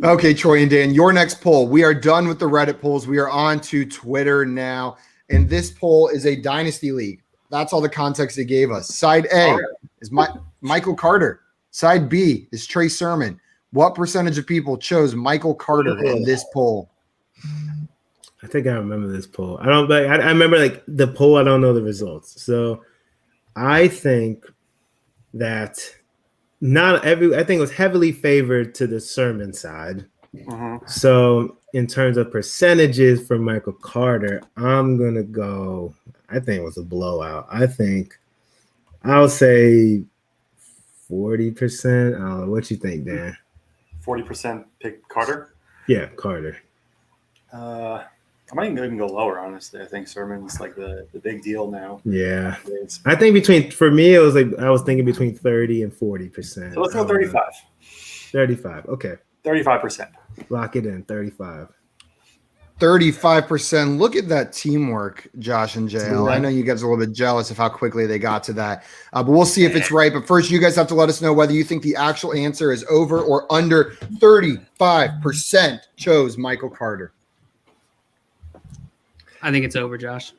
Speaker 2: Okay, Troy and Dan, your next poll. We are done with the Reddit polls. We are on to Twitter now. And this poll is a dynasty league. That's all the context they gave us. Side A is Michael Carter. Side B is Trey Sermon. What percentage of people chose Michael Carter in this poll?
Speaker 1: I think I remember this poll. I don't like. I remember like the poll. I don't know the results. So I think that not every. I think it was heavily favored to the Sermon side.
Speaker 5: Mhm.
Speaker 1: So in terms of percentages for Michael Carter, I'm gonna go. I think it was a blowout. I'll say 40%. I don't know. What you think, Dan?
Speaker 5: 40% pick Carter.
Speaker 1: Yeah, Carter.
Speaker 5: I might even go lower, honestly. I think Sermon's like the big deal now.
Speaker 1: Yeah.
Speaker 5: It's-
Speaker 1: I think for me, it was like I was thinking between 30 and 40%.
Speaker 5: So let's go 35.
Speaker 1: 35. Okay.
Speaker 5: 35%.
Speaker 1: Lock it in. 35.
Speaker 2: 35%. Look at that teamwork, Josh and JL.
Speaker 1: Yeah.
Speaker 2: I know you guys are a little bit jealous of how quickly they got to that, but we'll see if it's right. But first, you guys have to let us know whether you think the actual answer is over or under. 35% chose Michael Carter.
Speaker 3: I think it's over, Josh.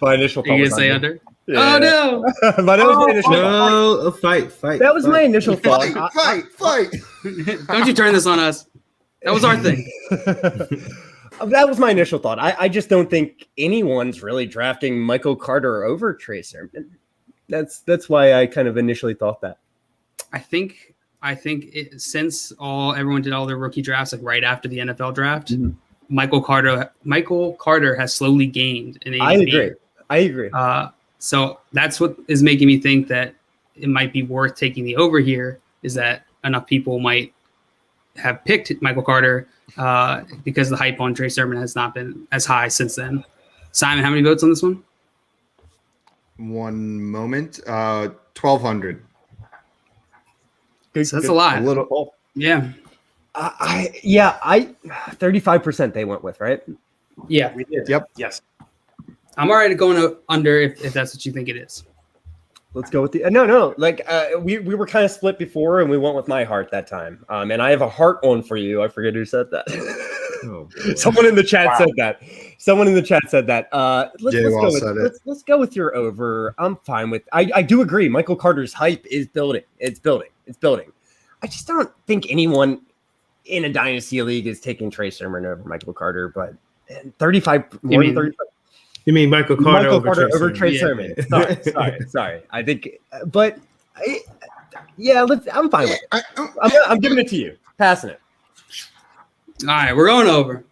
Speaker 4: My initial
Speaker 3: Are you
Speaker 4: thought.
Speaker 3: gonna say
Speaker 4: was
Speaker 3: under?
Speaker 4: Yeah.
Speaker 3: Oh no!
Speaker 4: But that was my initial thought.
Speaker 1: No, a fight.
Speaker 4: That was my initial thought.
Speaker 2: Fight.
Speaker 3: Don't you turn this on us. That was our thing.
Speaker 4: That was my initial thought. I just don't think anyone's really drafting Michael Carter over Trey Sermon. That's why I kind of initially thought that.
Speaker 3: I think since everyone did all their rookie drafts like right after the NFL draft,
Speaker 4: Mhm.
Speaker 3: Michael Carter has slowly gained an ADP.
Speaker 4: I agree.
Speaker 3: So that's what is making me think that it might be worth taking the over here. Is that enough people might have picked Michael Carter because the hype on Trey Sermon has not been as high since then. Simon, how many votes on this one?
Speaker 2: One moment. 1,200.
Speaker 3: So that's a lot.
Speaker 2: A little.
Speaker 3: Yeah.
Speaker 4: I 35% they went with, right?
Speaker 3: Yeah.
Speaker 5: We did.
Speaker 2: Yep.
Speaker 5: Yes.
Speaker 3: I'm all right going under if that's what you think it is.
Speaker 4: Let's go with the no. Like we were kind of split before, and we went with my heart that time. And I have a heart on for you. I forget who said that.
Speaker 1: Oh, boy.
Speaker 4: Someone in the chat said that.
Speaker 2: Jay Wall said it.
Speaker 4: Let's go with your over. I'm fine with. I do agree. Michael Carter's hype is building. It's building. I just don't think anyone in a dynasty league is taking Trey Sermon over Michael Carter. But 35 more than 35.
Speaker 1: You mean Michael Carter
Speaker 4: over Trey Sermon? Sorry. I think, but I'm fine with it. I'm giving it to you. Passing it.
Speaker 3: All right, we're going over.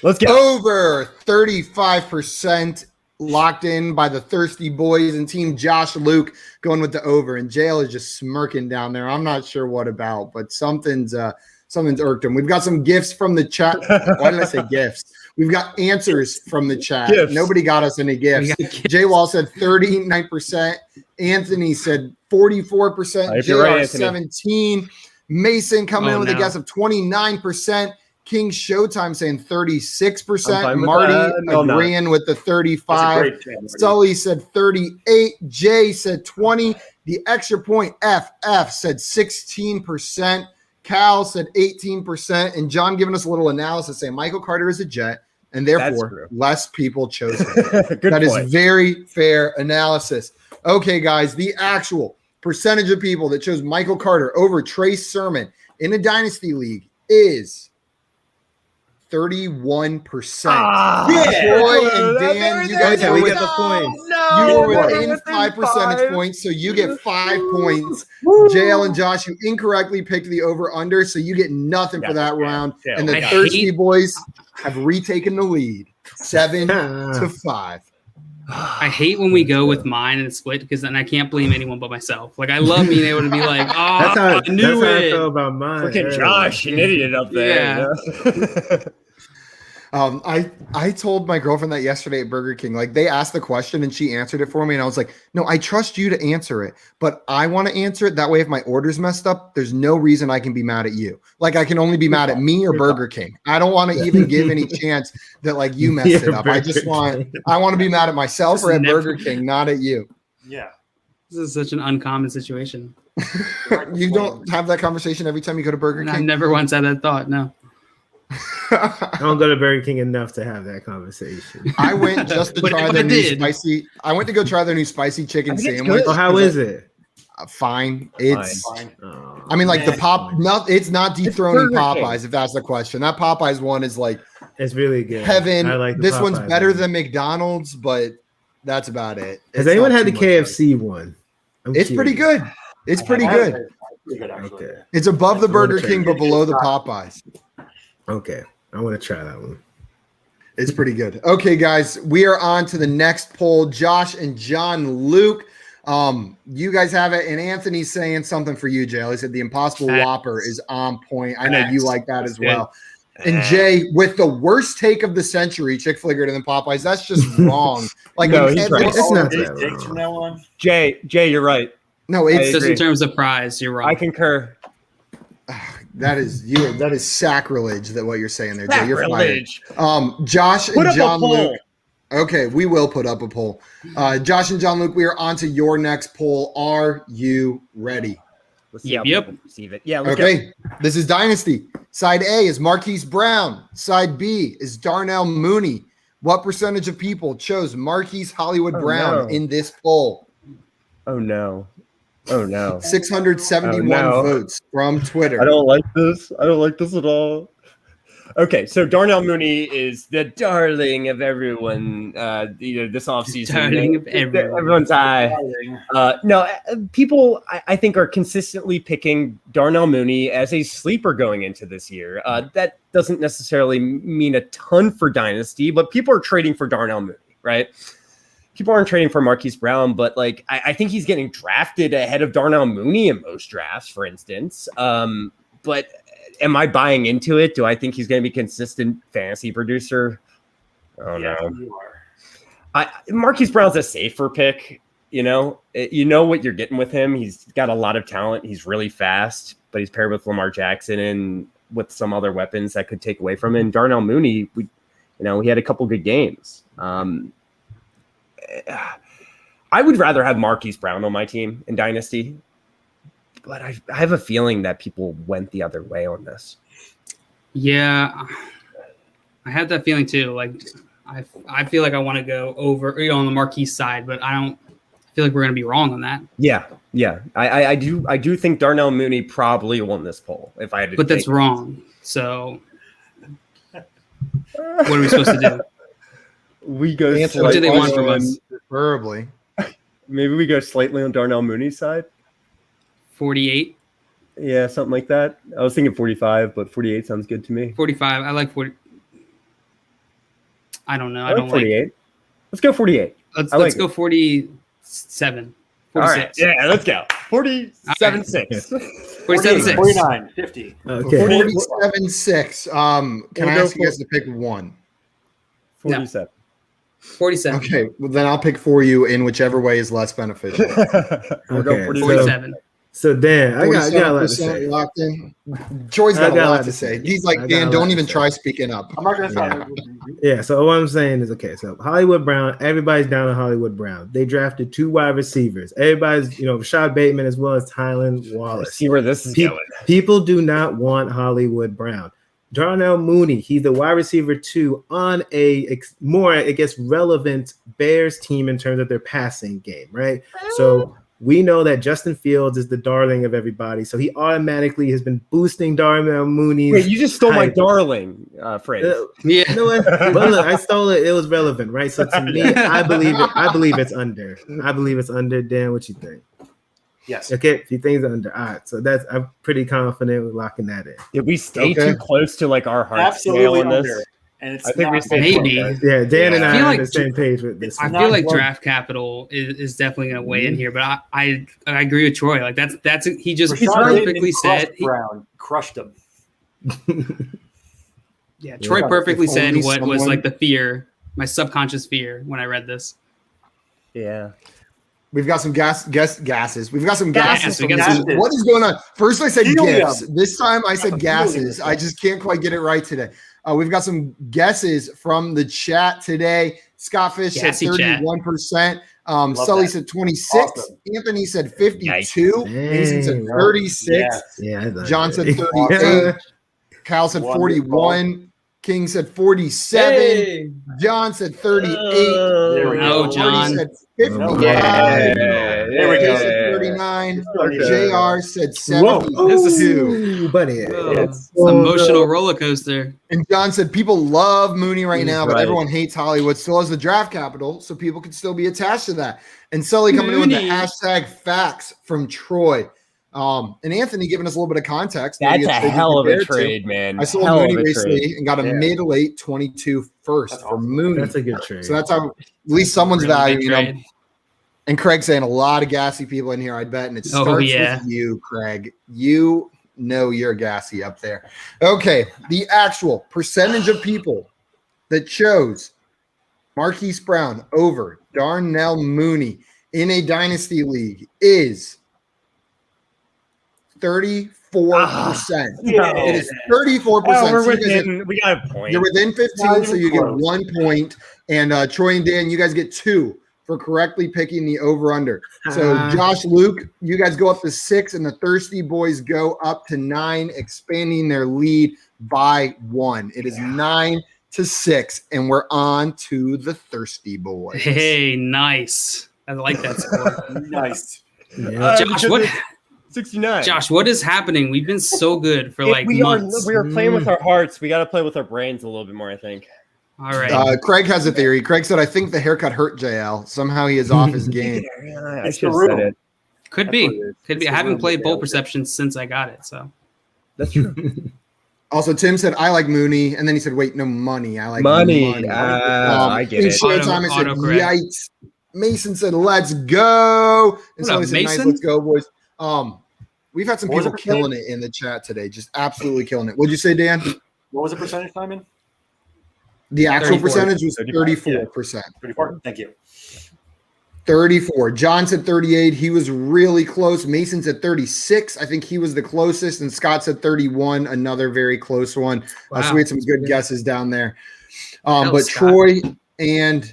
Speaker 4: Let's get
Speaker 2: Over 35% locked in by the Thirsty Boys and Team Josh Luke going with the over. And Jail is just smirking down there. I'm not sure what about, but something's irked him. We've got some gifts from the chat. Why did I say gifts? We've got answers from the chat.
Speaker 4: Gifts.
Speaker 2: Nobody got us any gifts. Jay Wall said 39%. Anthony said 44%.
Speaker 4: If you're right,
Speaker 2: JR
Speaker 4: Anthony.
Speaker 2: 17%. Mason coming in with a
Speaker 3: no.
Speaker 2: guess of 29%. King Showtime saying 36%.
Speaker 4: I'm fine with
Speaker 2: Marty
Speaker 4: that. No, I'm not.
Speaker 2: agreeing with the
Speaker 5: That's a
Speaker 2: 35.
Speaker 5: great pick, Marty.
Speaker 2: Sully said 38. Jay said 20. The extra point FF said 16%. Cal said 18%. And John giving us a little analysis saying Michael Carter is a Jet, and
Speaker 4: That's
Speaker 2: therefore
Speaker 4: true.
Speaker 2: less people chose him.
Speaker 4: Good
Speaker 2: That is
Speaker 4: point.
Speaker 2: very fair analysis. Okay, guys, the actual percentage of people that chose Michael Carter over Trey Sermon in a dynasty league is 31%. Troy and Dan, you guys
Speaker 1: Okay,
Speaker 2: are
Speaker 1: we
Speaker 2: with
Speaker 1: get the points.
Speaker 2: you were within 5 percentage points, so you get 5 points. JL and Josh, you incorrectly picked the over-under, so you get nothing for that round.
Speaker 4: Yeah,
Speaker 2: And the
Speaker 3: I
Speaker 2: Thirsty
Speaker 3: hate-
Speaker 2: Boys have retaken the lead, 7-5.
Speaker 3: I hate when we go with mine and split because then I can't blame anyone but myself. Like I love being able to be like, oh,
Speaker 1: That's how
Speaker 3: I knew
Speaker 1: I
Speaker 3: it.
Speaker 1: felt about mine.
Speaker 4: Freaking
Speaker 1: earlier.
Speaker 4: Josh, an idiot up there.
Speaker 3: Yeah.
Speaker 2: I told my girlfriend that yesterday at Burger King. Like they asked the question and she answered it for me, and I was like, "No, I trust you to answer it, but I want to answer it that way. If my order's messed up, there's no reason I can be mad at you. Like I can only be mad at me or Burger King. I don't want to even give any chance that like you messed it up. I just want to be mad at myself
Speaker 3: Just
Speaker 2: or at
Speaker 3: never-
Speaker 2: Burger King, not at you.
Speaker 5: Yeah.
Speaker 3: This is such an uncommon situation.
Speaker 2: You don't have that conversation every time you go to Burger
Speaker 3: And I've
Speaker 2: King.
Speaker 3: never once had that thought. No.
Speaker 1: I don't go to Burger King enough to have that conversation.
Speaker 2: I went just to
Speaker 3: But
Speaker 2: try
Speaker 3: if
Speaker 2: their
Speaker 3: I
Speaker 2: new
Speaker 3: did-
Speaker 2: spicy. I went to go try their new spicy chicken
Speaker 4: I think it's
Speaker 2: sandwich.
Speaker 4: good.
Speaker 1: Oh, how is it?
Speaker 2: Fine. It's.
Speaker 5: Fine.
Speaker 1: Oh,
Speaker 2: I mean, like the
Speaker 5: Yeah.
Speaker 2: pop. Not. It's not dethroning
Speaker 4: Burger King.
Speaker 2: Popeyes. If that's the question, that Popeyes one is like
Speaker 1: it's really good.
Speaker 2: heaven.
Speaker 1: I like the
Speaker 2: This one's
Speaker 1: Popeye
Speaker 2: better
Speaker 1: one.
Speaker 2: than McDonald's, but that's about it.
Speaker 1: Has
Speaker 2: It's
Speaker 1: anyone
Speaker 2: not
Speaker 1: had the
Speaker 2: too much better.
Speaker 1: KFC one? I'm
Speaker 2: It's pretty
Speaker 1: curious.
Speaker 2: good. It's
Speaker 5: I
Speaker 2: pretty
Speaker 5: have
Speaker 2: good.
Speaker 5: it. Pretty good, actually.
Speaker 1: Okay.
Speaker 2: It's above the
Speaker 1: I wanna
Speaker 2: Burger
Speaker 1: try
Speaker 2: King,
Speaker 1: it.
Speaker 2: but below the Popeyes.
Speaker 1: Okay. I want to try that one.
Speaker 2: It's pretty good. Okay, guys, we are on to the next poll. Josh and John Luke. You guys have it, and Anthony's saying something for you, Jay. He said the Impossible
Speaker 3: Facts.
Speaker 2: Whopper is on point. I know you
Speaker 3: Facts.
Speaker 2: like that as
Speaker 3: That's good.
Speaker 2: well. And Jay, with the worst take of the century, Chick-fil-A greater than Popeyes, that's just wrong. Like,
Speaker 4: No,
Speaker 2: in
Speaker 4: he's
Speaker 2: every-
Speaker 4: right.
Speaker 1: It's
Speaker 5: All
Speaker 1: not
Speaker 5: these
Speaker 1: that
Speaker 5: takes
Speaker 1: wrong.
Speaker 5: from now on.
Speaker 4: Jay, you're right.
Speaker 2: No, it's
Speaker 3: Just
Speaker 4: agree.
Speaker 3: in terms of prize, you're wrong.
Speaker 4: I concur.
Speaker 2: that is sacrilege that what you're saying there, Jay. You're fired.
Speaker 4: Sacrilege.
Speaker 2: Josh
Speaker 4: Put
Speaker 2: and
Speaker 4: up
Speaker 2: John
Speaker 4: a poll.
Speaker 2: Luke. Okay, we will put up a poll. Josh and John Luke, we are on to your next poll. Are you ready?
Speaker 4: Let's see
Speaker 3: Yep,
Speaker 4: how
Speaker 3: yep.
Speaker 4: people perceive it. Yeah, let's go.
Speaker 2: Okay, this is Dynasty. Side A is Marquise Brown. Side B is Darnell Mooney. What percentage of people chose Marquise Hollywood
Speaker 4: Oh,
Speaker 2: Brown
Speaker 4: no.
Speaker 2: in this poll?
Speaker 4: Oh no. Oh no.
Speaker 2: 671
Speaker 4: Oh, no.
Speaker 2: votes from Twitter.
Speaker 4: I don't like this. I don't like this at all. Okay, so Darnell Mooney is the darling of everyone. This offseason,
Speaker 3: Darling of everyone.
Speaker 4: everyone's eye. People I think are consistently picking Darnell Mooney as a sleeper going into this year. That doesn't necessarily mean a ton for Dynasty, but people are trading for Darnell Mooney, right? People aren't trading for Marquise Brown, but like I think he's getting drafted ahead of Darnell Mooney in most drafts, for instance. But am I buying into it? Do I think he's going to be a consistent fantasy producer? Oh
Speaker 5: Yeah,
Speaker 4: no.
Speaker 5: you are.
Speaker 4: Marquise Brown's a safer pick. You know what you're getting with him. He's got a lot of talent. He's really fast, but he's paired with Lamar Jackson and with some other weapons that could take away from him. And Darnell Mooney, he had a couple good games. I would rather have Marquise Brown on my team in Dynasty, but I have a feeling that people went the other way on this.
Speaker 3: Yeah. I had that feeling too. Like I feel like I want to go over, on the Marquise side, but I feel like we're going to be wrong on that.
Speaker 4: Yeah. I do think Darnell Mooney probably won this poll if I had to.
Speaker 3: But that's wrong. So what are we supposed to do?
Speaker 4: We go.
Speaker 2: Answer
Speaker 3: What do they
Speaker 2: the
Speaker 3: want from
Speaker 2: question,
Speaker 3: us?
Speaker 2: Preferably.
Speaker 4: Maybe we go slightly on Darnell Mooney's side.
Speaker 3: 48,
Speaker 4: Yeah, something like that. I was thinking 45, but 48 sounds good to me.
Speaker 3: 45. I like 40. I don't know. I
Speaker 4: I
Speaker 3: don't
Speaker 4: like 48. Let's go 48.
Speaker 3: Let's
Speaker 4: like
Speaker 3: go 47.
Speaker 4: All
Speaker 3: 46.
Speaker 4: right. Yeah, let's go. 47 6.
Speaker 3: 47 6.
Speaker 5: 49, 50.
Speaker 1: Okay.
Speaker 2: 47-6. Can
Speaker 4: We'll
Speaker 2: I
Speaker 4: go
Speaker 2: ask you guys to pick one?
Speaker 4: 47.
Speaker 3: 47.
Speaker 2: Okay, well, then I'll pick for you in whichever way is less beneficial.
Speaker 4: We'll go
Speaker 1: Okay,
Speaker 4: 47.
Speaker 3: 47.
Speaker 1: So Dan, I got a lot to
Speaker 2: 47%
Speaker 1: say.
Speaker 2: locked in. Troy's got a lot to say. He's like,
Speaker 1: I got
Speaker 2: Dan,
Speaker 1: a lot
Speaker 2: don't
Speaker 1: to
Speaker 2: even
Speaker 1: say.
Speaker 2: try speaking up.
Speaker 5: I'm not going to
Speaker 1: Yeah.
Speaker 5: stop.
Speaker 1: Yeah, so what I'm saying is, okay, so Hollywood Brown, everybody's down on Hollywood Brown. They drafted 2 wide receivers. Everybody's, Rashad Bateman as well as Tylen
Speaker 4: Let's
Speaker 1: Wallace.
Speaker 4: see where this is going.
Speaker 1: People do not want Hollywood Brown. Darnell Mooney, he's the wide receiver 2 on a more, I guess, relevant Bears team in terms of their passing game, right? So we know that Justin Fields is the darling of everybody. So he automatically has been boosting Darnell Mooney's.
Speaker 4: Wait, you just stole my
Speaker 1: hype.
Speaker 4: darling phrase.
Speaker 3: Yeah.
Speaker 1: You know what? Well, look, I stole it. It was relevant, right? So to me, I believe it. I believe it's under. I believe it's under. Dan, what you think?
Speaker 5: Yes.
Speaker 1: Okay, if you think it's under, all right. So I'm pretty confident with locking that in.
Speaker 4: Did we stay
Speaker 2: Okay.
Speaker 4: too close to like our heart scale
Speaker 5: Absolutely
Speaker 4: on this?
Speaker 5: under. And it's
Speaker 4: I think we
Speaker 5: not
Speaker 4: stayed
Speaker 3: Maybe.
Speaker 4: close.
Speaker 1: Yeah, Dan and
Speaker 4: Yeah.
Speaker 1: I
Speaker 3: I feel
Speaker 1: are on
Speaker 3: like
Speaker 1: the same page with this.
Speaker 3: I
Speaker 1: one.
Speaker 3: feel like
Speaker 5: Not
Speaker 3: draft capital is definitely going to weigh in here, but I agree with Troy. Like that's he just
Speaker 5: Rashad
Speaker 3: perfectly
Speaker 5: Bateman
Speaker 3: said.
Speaker 5: crushed Brown crushed him.
Speaker 3: Yeah, Troy
Speaker 2: Yeah,
Speaker 3: perfectly
Speaker 2: if
Speaker 3: said
Speaker 2: only
Speaker 3: what was
Speaker 2: someone-
Speaker 3: like the fear, my subconscious fear when I read this.
Speaker 4: Yeah.
Speaker 2: We've got some gases. We've got some
Speaker 3: Gas,
Speaker 2: gases.
Speaker 3: we
Speaker 2: from
Speaker 3: got
Speaker 2: this.
Speaker 5: some-
Speaker 2: What is going on? First, I said
Speaker 5: Helium.
Speaker 2: gifts. This time, I said
Speaker 5: Some
Speaker 2: gases.
Speaker 5: helium.
Speaker 2: I just can't quite get it right today. We've got some guesses from the chat today. Scott Fish said
Speaker 3: Gassy chat.
Speaker 2: 31%.
Speaker 5: Love
Speaker 2: Sully
Speaker 5: that.
Speaker 2: said 26.
Speaker 5: Awesome.
Speaker 2: Anthony said 52. Mason said
Speaker 1: Dang.
Speaker 2: 36.
Speaker 5: Yes.
Speaker 1: Yeah, I thought
Speaker 2: John
Speaker 1: that.
Speaker 2: said 38.
Speaker 1: Yeah.
Speaker 2: Kyle said
Speaker 5: Wonderful.
Speaker 2: 41. King said 47. John said 38.
Speaker 5: There we
Speaker 3: go.
Speaker 2: Marty
Speaker 3: John.
Speaker 2: said 55.
Speaker 5: There we
Speaker 2: Jay
Speaker 5: go.
Speaker 2: said 39.
Speaker 4: Okay.
Speaker 2: JR said
Speaker 4: Whoa.
Speaker 2: 72.
Speaker 1: Ooh, buddy.
Speaker 3: It's an emotional roller coaster.
Speaker 2: And John said people love Mooney right now, but
Speaker 4: Right.
Speaker 2: everyone hates Hollywood. Still has the draft capital, so people can still be attached to that. And Sully coming in with the
Speaker 3: Mooney.
Speaker 2: hashtag facts from Troy. And Anthony giving us a little bit of conteest.
Speaker 4: That's
Speaker 2: Maybe
Speaker 4: a
Speaker 2: trade
Speaker 4: hell of a
Speaker 2: compared to.
Speaker 4: trade, man.
Speaker 2: I sold
Speaker 4: Hell
Speaker 2: Mooney
Speaker 4: of a
Speaker 2: recently
Speaker 4: trade.
Speaker 2: and got a
Speaker 4: Yeah.
Speaker 2: mid-late 22 first
Speaker 5: That's
Speaker 2: for
Speaker 5: awesome.
Speaker 2: Mooney.
Speaker 1: That's a good trade.
Speaker 2: So that's how at least someone's
Speaker 3: Really
Speaker 2: value,
Speaker 3: good
Speaker 2: you know.
Speaker 3: trade.
Speaker 2: And Craig saying a lot of gassy people in here, I bet. And it
Speaker 3: Oh,
Speaker 2: starts
Speaker 3: yeah.
Speaker 2: with you, Craig. You know you're gassy up there. Okay. The actual percentage of people that chose Marquise Brown over Darnell Mooney in a dynasty league is 34%. It is 34%.
Speaker 4: Oh, we're
Speaker 2: So you guys have-
Speaker 4: within. We got a point.
Speaker 2: you're within 15,
Speaker 5: Not
Speaker 2: so
Speaker 5: even
Speaker 2: you get
Speaker 5: close.
Speaker 2: 1 point. And Troy and Dan, you guys get 2 for correctly picking the over-under. So Josh, Luke, you guys go up to 6, and the Thirsty Boys go up to 9, expanding their lead by 1. It is 9-6, and we're on to the Thirsty Boys.
Speaker 3: Hey, nice. I like that score.
Speaker 5: Nice.
Speaker 1: Yeah.
Speaker 3: Josh, what?
Speaker 4: 69.
Speaker 3: Josh, what is happening? We've been so good for like
Speaker 4: we
Speaker 3: months.
Speaker 4: are playing with our hearts. We got to play with our brains a little bit more, I think.
Speaker 3: All right.
Speaker 2: Craig has a theory. Craig said, I think the haircut hurt JL. Somehow he is off his game.
Speaker 4: Yeah, I
Speaker 5: It's
Speaker 4: should have
Speaker 5: the
Speaker 4: said
Speaker 5: room.
Speaker 4: it.
Speaker 3: Could
Speaker 5: That's
Speaker 3: be.
Speaker 5: what it is.
Speaker 3: Could be.
Speaker 5: It's
Speaker 3: I
Speaker 5: the
Speaker 3: haven't
Speaker 5: room
Speaker 3: played
Speaker 5: that
Speaker 3: bowl
Speaker 5: fails it.
Speaker 3: perception since I got it. So
Speaker 4: That's true.
Speaker 2: Also, Tim said, I like Mooney. And then he said, wait, no, money. I like
Speaker 4: Money.
Speaker 2: Um,
Speaker 4: I get
Speaker 2: in
Speaker 4: it.
Speaker 2: Showtime, it said,
Speaker 3: Autocorrect.
Speaker 2: yikes. Mason said, let's go. And
Speaker 3: What
Speaker 2: Sonny
Speaker 3: up,
Speaker 2: said, nice,
Speaker 3: Mason?
Speaker 2: let's go, boys. We've had some
Speaker 5: What was
Speaker 2: people
Speaker 5: the
Speaker 2: killing it in the chat today. Just absolutely killing it. What'd you say, Dan?
Speaker 5: What was the percentage, Simon?
Speaker 2: The actual
Speaker 3: 34.
Speaker 2: percentage was
Speaker 4: 35,
Speaker 2: 34%.
Speaker 5: 34. Thank you.
Speaker 2: 34. John said 38. He was really close. Mason said 36. I think he was the closest. And Scott said 31. Another very close one.
Speaker 3: Wow.
Speaker 2: So we had some good guesses down there.
Speaker 3: Hell,
Speaker 2: But
Speaker 3: Scott.
Speaker 2: Troy and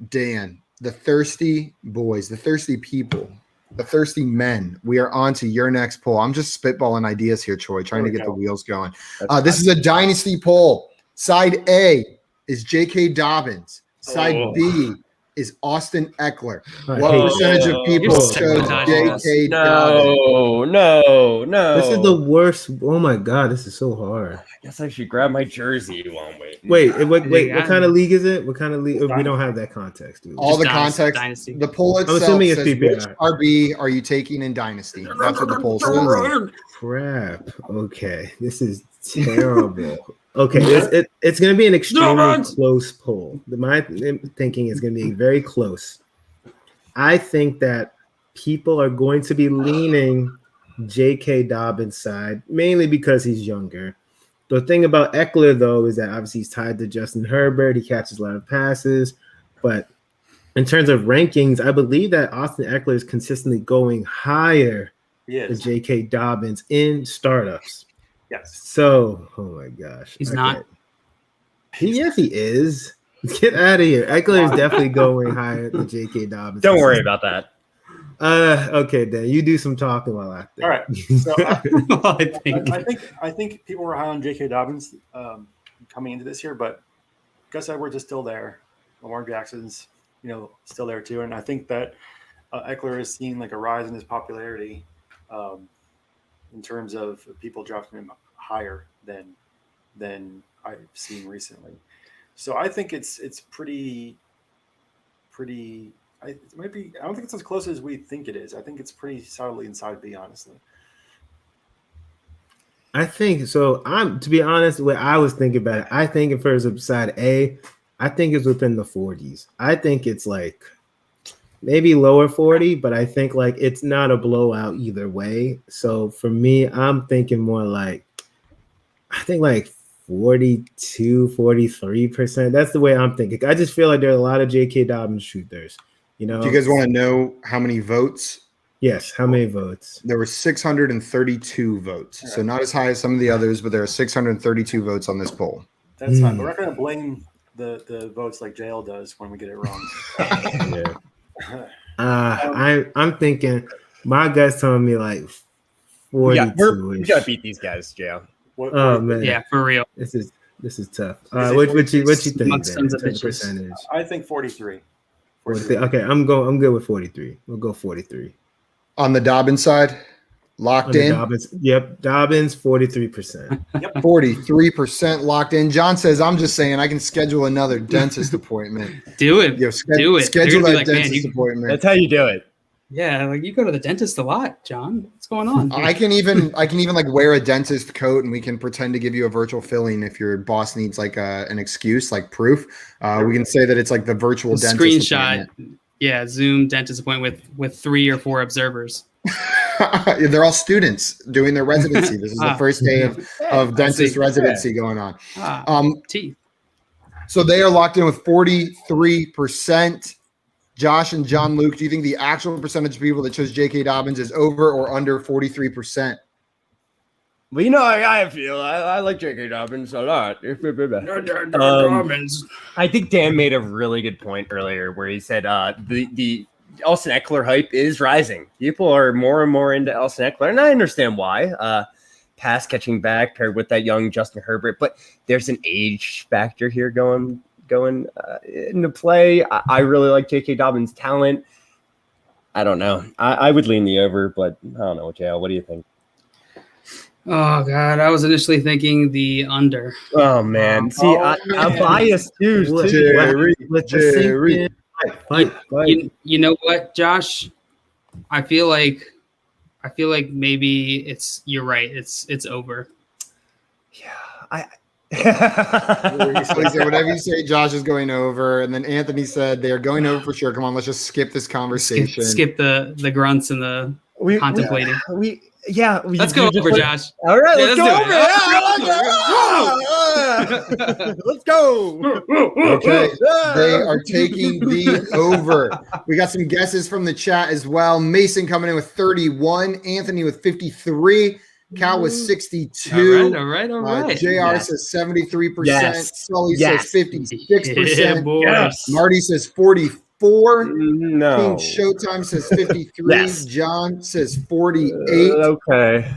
Speaker 2: Dan, the Thirsty Boys, the Thirsty People, the Thirsty Men, we are on to your next poll. I'm just spitballing ideas here, Troy, trying to
Speaker 5: There we
Speaker 2: get the
Speaker 5: go.
Speaker 2: wheels going.
Speaker 4: That's
Speaker 2: This is a dynasty poll. Side A is J.K. Dobbins. Side
Speaker 4: Oh.
Speaker 2: B is Austin Eckler.
Speaker 1: I
Speaker 2: What
Speaker 1: hate
Speaker 2: percentage of
Speaker 1: this.
Speaker 2: people
Speaker 3: You're
Speaker 2: chose
Speaker 3: sabotaging us.
Speaker 2: J.K. Dobbins?
Speaker 4: No.
Speaker 1: This is the worst. Oh my god, this is so hard.
Speaker 4: I guess I should grab my jersey while I'm waiting.
Speaker 1: Wait, what
Speaker 3: Yeah.
Speaker 1: kind of league is it? What kind of league? We don't have that context, dude.
Speaker 2: All the
Speaker 3: Just
Speaker 2: context.
Speaker 3: Dynasty.
Speaker 2: The poll itself
Speaker 1: assuming it's
Speaker 2: says,
Speaker 1: PPR.
Speaker 2: which RB are you taking in Dynasty? That's what the poll says.
Speaker 1: Crap. Okay, this is terrible. Okay, it's going to be an extremely close poll. My thinking is going to be very close. I think that people are going to be leaning J.K. Dobbins' side, mainly because he's younger. The thing about Eckler, though, is that obviously he's tied to Justin Herbert. He catches a lot of passes. But in terms of rankings, I believe that Austin Eckler is consistently going higher than
Speaker 5: Yes.
Speaker 1: J.K. Dobbins in startups.
Speaker 5: Yes.
Speaker 1: So, oh my gosh.
Speaker 3: He's not.
Speaker 1: Yes, he is. Get out of here. Eckler is definitely going higher than J.K. Dobbins.
Speaker 4: Don't worry about that.
Speaker 1: Okay, Dan. You do some talking while I think.
Speaker 5: All right. So I
Speaker 3: I think.
Speaker 5: think people were high on J.K. Dobbins coming into this year, but Gus Edwards is still there. Lamar Jackson's, still there too, and I think that Eckler is seeing like a rise in his popularity in terms of people drafting him higher than I've seen recently. So I think it's pretty. It might be. I don't think it's as close as we think it is. I think it's pretty solidly inside B, honestly.
Speaker 1: I think so. To be honest, the way I was thinking about it, I think if there's a side A, I think it's within the 40s. I think it's like maybe lower 40, but I think like it's not a blowout either way. So for me, I'm thinking more like I think like 42, 43%. That's the way I'm thinking. I just feel like there are a lot of J.K. Dobbins shooters.
Speaker 2: Do you guys want to know how many votes?
Speaker 1: Yes. How many votes?
Speaker 2: There were 632 votes. So not as high as some of the others, but there are 632 votes on this poll.
Speaker 5: That's fine. We're not going to blame the votes like JL does when we get it wrong.
Speaker 1: Yeah. I'm thinking my guy's telling me like 42.
Speaker 4: We gotta beat these guys, Joe.
Speaker 1: Oh man.
Speaker 3: Yeah, for real.
Speaker 1: This is tough.
Speaker 5: Is it
Speaker 1: What you think?
Speaker 3: Amongst
Speaker 1: Dan,
Speaker 3: sons of
Speaker 1: in terms
Speaker 3: bitches.
Speaker 1: percentage?
Speaker 5: I think 43.
Speaker 1: Okay, I'm good with 43. We'll go 43.
Speaker 2: On the Dobbins side, locked in.
Speaker 1: Dobbins, yep, Dobbins 43%.
Speaker 2: 43% locked in. John says, I'm just saying I can schedule another dentist appointment.
Speaker 3: Do it.
Speaker 2: Yo,
Speaker 3: Do it.
Speaker 2: Schedule
Speaker 3: They're gonna
Speaker 2: that
Speaker 3: be like, man,
Speaker 2: dentist appointment.
Speaker 4: That's how you do it.
Speaker 3: Yeah, like you go to the dentist a lot, John. What's going on?
Speaker 2: I can even like wear a dentist coat and we can pretend to give you a virtual filling if your boss needs like an excuse, like proof. We can say that it's like the virtual dentist
Speaker 3: Screenshot.
Speaker 2: appointment.
Speaker 3: Yeah, Zoom dentist appointment with 3 or 4 observers.
Speaker 2: They're all students doing their residency. This is the first day of dentist
Speaker 3: see.
Speaker 2: residency going on.
Speaker 3: Teeth.
Speaker 2: So they are locked in with 43%. Josh and John Luke, do you think the actual percentage of people that chose J.K. Dobbins is over or under 43%?
Speaker 4: Well, I feel I like J.K. Dobbins a lot. I think Dan made a really good point earlier where he said the Austin Eckler hype is rising. People are more and more into Austin Eckler, and I understand why. Pass catching back paired with that young Justin Herbert, but there's an age factor here going into play. I really like J.K. Dobbins' talent. I don't know. I would lean the over, but I don't know, JL. What do you think?
Speaker 3: Oh God, I was initially thinking the under.
Speaker 4: Oh man, see, I'm biased too.
Speaker 2: Jerry.
Speaker 1: Fight.
Speaker 3: You know what, Josh? I feel like maybe you're right. It's over.
Speaker 4: Yeah,
Speaker 2: Whatever you say, Josh is going over. And then Anthony said they are going over for sure. Come on, let's just skip this conversation.
Speaker 3: Skip the grunts and the contemplating.
Speaker 4: Let's
Speaker 3: go over, Josh.
Speaker 4: All right,
Speaker 3: Yeah,
Speaker 4: let's go.
Speaker 2: Okay, they are taking the over. We got some guesses from the chat as well. Mason coming in with 31, Anthony with 53, Cal with 62.
Speaker 3: All right.
Speaker 2: JR says 73%,
Speaker 4: Yes.
Speaker 2: Sully
Speaker 4: Yes.
Speaker 2: says 56%,
Speaker 3: Yeah, boy.
Speaker 4: Yes.
Speaker 2: Marty says 44.
Speaker 4: No.
Speaker 2: King Showtime says 53.
Speaker 4: Yes.
Speaker 2: John says 48.
Speaker 4: Okay.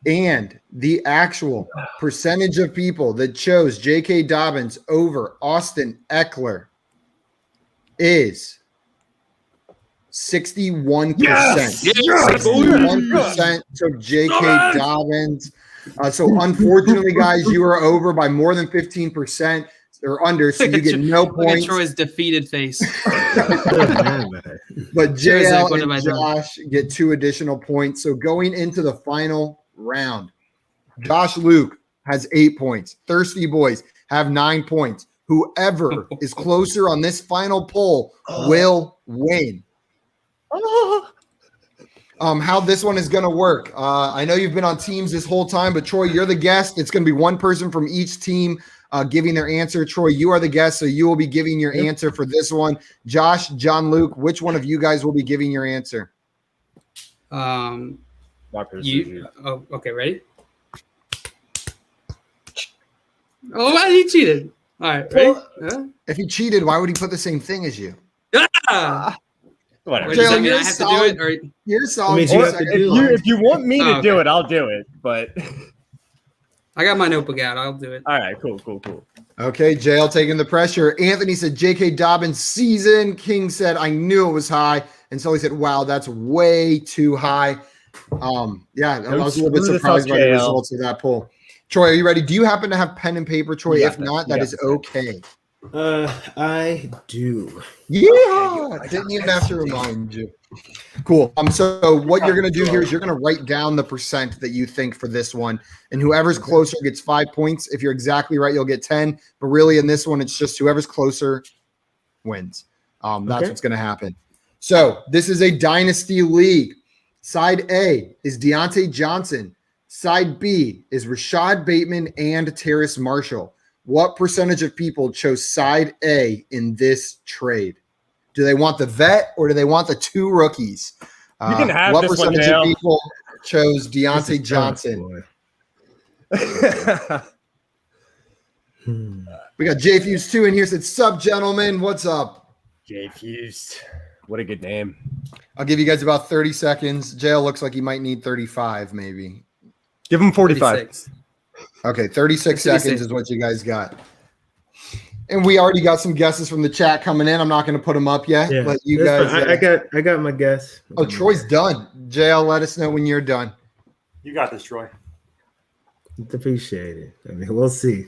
Speaker 2: And the actual percentage of people that chose J.K. Dobbins over Austin Eckler is 61%.
Speaker 4: Yes!
Speaker 2: 61% took J.K. Dobbins. So unfortunately, guys, you are over by more than 15% or under, so you get no
Speaker 3: Look at
Speaker 2: points.
Speaker 3: Troy's defeated face.
Speaker 2: But
Speaker 3: Troy's like,
Speaker 2: JL
Speaker 3: what have I
Speaker 2: and
Speaker 3: done?
Speaker 2: Josh get 2 additional points. So going into the final round, Josh Luke has 8 points. Thirsty Boys have 9 points. Whoever is closer on this final poll will win. How this one is going to work. I know you've been on teams this whole time, but Troy, you're the guest. It's going to be one person from each team giving their answer. Troy, you are the guest, so you will be giving your answer for this one. Josh, John Luke, which one of you guys will be giving your answer?
Speaker 3: Okay, ready? Oh, he cheated. All right, ready?
Speaker 2: If he cheated, why would he put the same thing as you?
Speaker 4: Whatever.
Speaker 3: Or does that
Speaker 2: Jalen,
Speaker 3: mean I
Speaker 2: you're
Speaker 3: have
Speaker 2: solid.
Speaker 3: to do it? Or
Speaker 2: You're solid.
Speaker 1: means you have to do it.
Speaker 4: If you want me to
Speaker 3: Oh,
Speaker 4: do
Speaker 3: okay.
Speaker 4: it, I'll do it. But
Speaker 3: I got my notebook out. I'll do it.
Speaker 4: all right, cool.
Speaker 2: Okay, JL taking the pressure. Anthony said J.K. Dobbins season. King said, I knew it was high. And so he said, wow, that's way too high. Yeah, I was a little bit
Speaker 4: screw this
Speaker 2: surprised
Speaker 4: up,
Speaker 2: by the
Speaker 4: JL.
Speaker 2: results of that poll. Troy, are you ready? Do you happen to have pen and paper, Troy?
Speaker 4: You got
Speaker 2: If
Speaker 4: this.
Speaker 2: not,
Speaker 4: You
Speaker 2: that
Speaker 4: got
Speaker 2: is
Speaker 4: this.
Speaker 2: okay.
Speaker 1: I do.
Speaker 2: Yeah, I didn't even have to remind you. Cool. So what you're gonna do here is you're gonna write down the percent that you think for this one, and whoever's closer gets 5 points. If you're exactly right, you'll get 10. But really, in this one, it's just whoever's closer wins. That's
Speaker 1: Okay.
Speaker 2: what's gonna happen. So this is a dynasty league. Side A is Deontay Johnson. Side B is Rashad Bateman and Terrace Marshall. What percentage of people chose side A in this trade? Do they want the vet or do they want the 2 rookies?
Speaker 4: You can have
Speaker 2: what
Speaker 4: this one,
Speaker 2: percentage
Speaker 4: Dale.
Speaker 2: of people chose
Speaker 1: This
Speaker 2: Deontay
Speaker 1: is
Speaker 2: Johnson?
Speaker 1: tough, boy.
Speaker 2: We got J Fuse 2 in here. Said, "Sup, gentlemen? What's up?"
Speaker 4: Jay Fused. What a good name.
Speaker 2: I'll give you guys about 30 seconds. JL looks like he might need 35, maybe.
Speaker 4: Give him 45.
Speaker 3: 36.
Speaker 2: Okay, 36
Speaker 3: 36.
Speaker 2: seconds is what you guys got. And we already got some guesses from the chat coming in. I'm not going to put them up yet.
Speaker 1: Yeah,
Speaker 2: But you
Speaker 1: that's
Speaker 2: guys.
Speaker 1: fine. I got my guess.
Speaker 2: Oh, Troy's done. JL, let us know when you're done.
Speaker 5: You got this, Troy.
Speaker 1: Appreciate it. I mean, we'll see.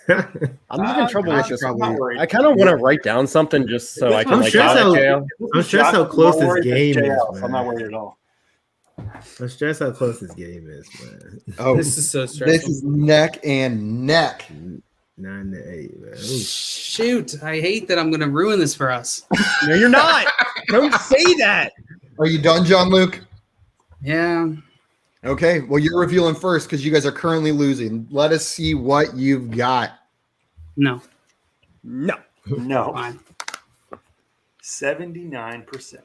Speaker 4: I'm having trouble with this.
Speaker 2: I'm not
Speaker 5: worried.
Speaker 4: I kind of want to write down something just so I can
Speaker 1: I'm
Speaker 4: like
Speaker 1: stressed
Speaker 4: out
Speaker 1: out.
Speaker 4: it, Jail.
Speaker 1: I'm stressed how close this game is,
Speaker 5: So I'm not
Speaker 1: man.
Speaker 5: worried at all.
Speaker 1: I'm stressed how close this game is, man.
Speaker 2: Oh,
Speaker 3: This is so stressful.
Speaker 2: this is neck and neck.
Speaker 1: 9-8, man. Ooh.
Speaker 3: Shoot, I hate that I'm going to ruin this for us.
Speaker 4: No, you're not. Don't say that.
Speaker 2: Are you done, John Luke?
Speaker 3: Yeah.
Speaker 2: Okay. Well, you're revealing first because you guys are currently losing. Let us see what you've got.
Speaker 3: No.
Speaker 4: No.
Speaker 5: No.
Speaker 3: Fine.
Speaker 5: 79%.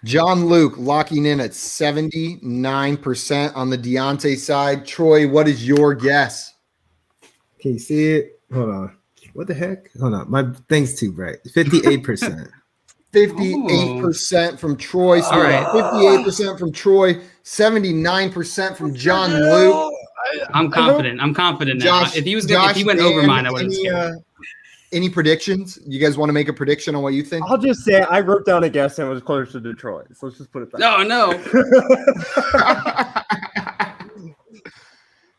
Speaker 2: John Luke locking in at 79% on the Deontay side. Troy, what is your guess?
Speaker 1: Can you see it? Hold on. What the heck? Hold on. My thing's too bright. 58%.
Speaker 2: 58% from Troy. So
Speaker 3: All right.
Speaker 2: 58% from Troy. 79% from John Luke.
Speaker 3: I'm confident. I'm confident now.
Speaker 2: Josh,
Speaker 3: if he
Speaker 2: Josh,
Speaker 3: went over
Speaker 2: Dan,
Speaker 3: mine, I would have scared.
Speaker 2: any predictions? You guys want to make a prediction on what you think?
Speaker 4: I'll just say I wrote down a guess and it was closer to Detroit. So let's just put it that
Speaker 3: No, no.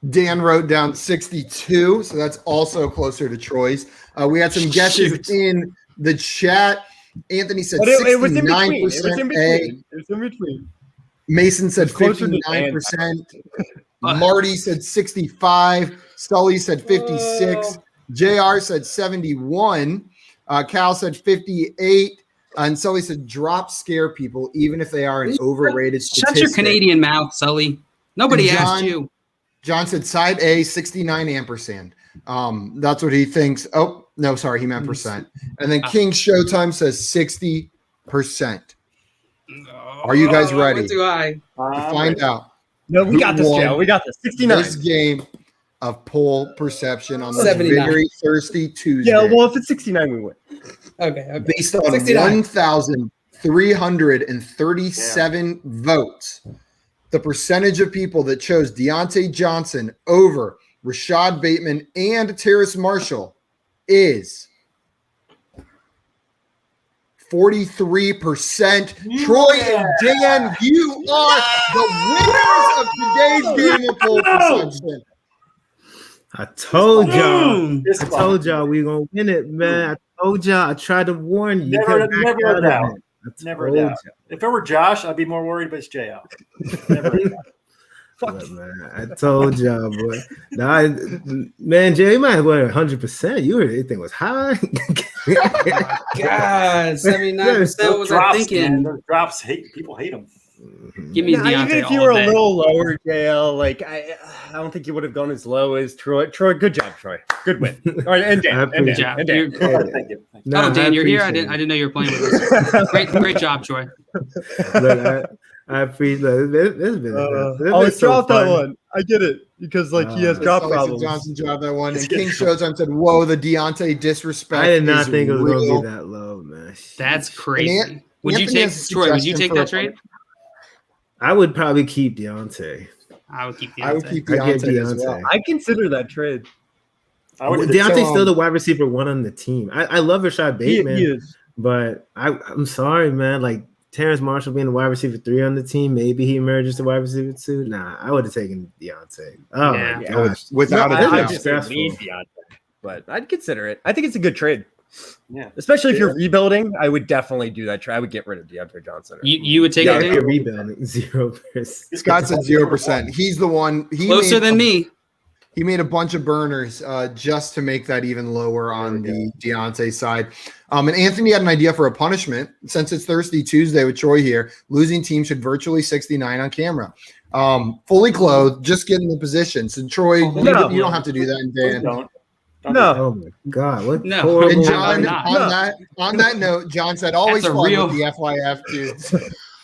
Speaker 2: Dan wrote down 62, so that's also closer to Troy's. We had some guesses
Speaker 3: Shoot.
Speaker 2: in the chat. Anthony said
Speaker 4: But it was in between. It was
Speaker 2: 69%
Speaker 4: in
Speaker 2: A.
Speaker 4: between. It was in between.
Speaker 2: Mason said
Speaker 4: It's closer to
Speaker 2: 59%. Marty said 65. Sully said 56. JR said 71. Cal said 58. And Sully said drop scare people, even if they are an overrated
Speaker 3: Shut
Speaker 2: statistic.
Speaker 3: your Canadian mouth, Sully. Nobody
Speaker 2: And
Speaker 3: asked
Speaker 2: John-
Speaker 3: you.
Speaker 2: John said side A, 69 ampersand. That's what he thinks. Oh, no, sorry, he meant percent. And then King Showtime says 60%. Are you guys
Speaker 3: Oh, I
Speaker 2: ready?
Speaker 3: went too high.
Speaker 2: To find out
Speaker 4: No, we got this,
Speaker 2: Who won
Speaker 4: Joe. We got this. 69.
Speaker 2: this game of poll perception on this
Speaker 3: 79.
Speaker 2: very thirsty Tuesday.
Speaker 4: Yeah, well, if it's 69, we win.
Speaker 3: Okay.
Speaker 2: Based on
Speaker 3: 69.
Speaker 2: 1,337 votes, the percentage of people that chose Deontay Johnson over Rashad Bateman and Terrace Marshall is 43%. Troy and Dan, you are the winners of today's game of poll consumption.
Speaker 1: I told y'all.
Speaker 5: This
Speaker 1: I told y'all we gonna win it, man. I told y'all. I tried to warn you.
Speaker 5: Never-
Speaker 1: You couldn't back
Speaker 5: never
Speaker 1: out of
Speaker 5: doubt.
Speaker 1: it. I
Speaker 5: Never
Speaker 1: told
Speaker 5: doubt. If it were Josh, I'd be more worried, but it's JL. Never doubt.
Speaker 1: Look, man, I told y'all, boy. Nah, man, Jay, you might have won 100%. You heard anything was high.
Speaker 3: God, 79%. What was I
Speaker 5: Drops,
Speaker 3: thinking?
Speaker 5: man. Those drops, people hate them.
Speaker 3: Give me
Speaker 4: Nah,
Speaker 3: Deontay
Speaker 4: even if you
Speaker 3: all
Speaker 4: were
Speaker 3: day.
Speaker 4: a little lower, JL, like I don't think you would have gone as low as Troy. Troy, good job, Troy. Good win. All right, and Dan,
Speaker 1: I
Speaker 4: and Dan,
Speaker 1: appreciate
Speaker 4: and Dan.
Speaker 3: You're-
Speaker 5: Thank you.
Speaker 1: Nah,
Speaker 3: oh, Dan, you're here. I
Speaker 1: appreciate
Speaker 3: didn't know you were playing with us. Great job, Troy.
Speaker 1: it. Look, I appreciate it. It's been, it's been
Speaker 4: I'll
Speaker 1: so
Speaker 4: drop that
Speaker 1: fun.
Speaker 4: one. I get it because he has
Speaker 1: Uh,
Speaker 4: drop
Speaker 2: Sully said
Speaker 4: problems.
Speaker 2: Johnson dropped that one.
Speaker 5: It's
Speaker 2: And King
Speaker 5: good.
Speaker 2: Showtime said, whoa, the Deontay disrespect.
Speaker 1: I did not
Speaker 2: is
Speaker 1: think it was going
Speaker 2: real.
Speaker 1: to be that low, man.
Speaker 3: That's
Speaker 1: Sheesh.
Speaker 3: crazy. Would you
Speaker 2: Anthony
Speaker 3: take
Speaker 2: has a
Speaker 3: Troy? Would you
Speaker 2: suggestion
Speaker 3: take
Speaker 2: for
Speaker 3: that
Speaker 2: a-
Speaker 3: trade?
Speaker 1: I would probably keep Deontay.
Speaker 3: I would keep Deontay.
Speaker 2: I would keep
Speaker 1: I get
Speaker 2: Deontay as well.
Speaker 1: Deontay.
Speaker 4: I consider that trade.
Speaker 5: I would
Speaker 1: Deontay's
Speaker 2: so,
Speaker 1: still the wide receiver one on the team. I love Rashad Bateman,
Speaker 4: He is.
Speaker 1: but I'm sorry, man. Like Terrence Marshall being the wide receiver 3 on the team, maybe he emerges the wide receiver 2. Nah, I would have taken Deontay. Oh
Speaker 3: Yeah.
Speaker 1: my
Speaker 4: Yeah,
Speaker 1: gosh.
Speaker 2: Without
Speaker 1: No,
Speaker 2: a
Speaker 1: I
Speaker 2: doubt.
Speaker 1: think
Speaker 4: just
Speaker 1: stressful.
Speaker 4: need Deontay, but I'd consider it. I think it's a good trade,
Speaker 5: Yeah.
Speaker 4: especially if you're rebuilding. I would definitely do that trade. I would get rid of Deontay Johnson.
Speaker 3: You would take
Speaker 2: Yeah,
Speaker 3: it,
Speaker 1: If
Speaker 3: Dan?
Speaker 1: you're rebuilding 0%.
Speaker 2: Scott said 0%. He's the one.
Speaker 3: Closer than me.
Speaker 2: He made a bunch of burners just to make that even lower on the Deontay side. And Anthony had an idea for a punishment. Since it's Thirsty Tuesday with Troy here, losing team should virtually 69 on camera. Fully clothed, just get in the position. So Troy, you don't have to do that. And Dan.
Speaker 5: Don't
Speaker 4: No.
Speaker 1: Oh my god, what
Speaker 3: No.
Speaker 1: horrible.
Speaker 2: And John,
Speaker 3: I'm not.
Speaker 2: on that note, John said, always
Speaker 3: That's a
Speaker 2: fun
Speaker 3: real-
Speaker 2: with the FYF dudes.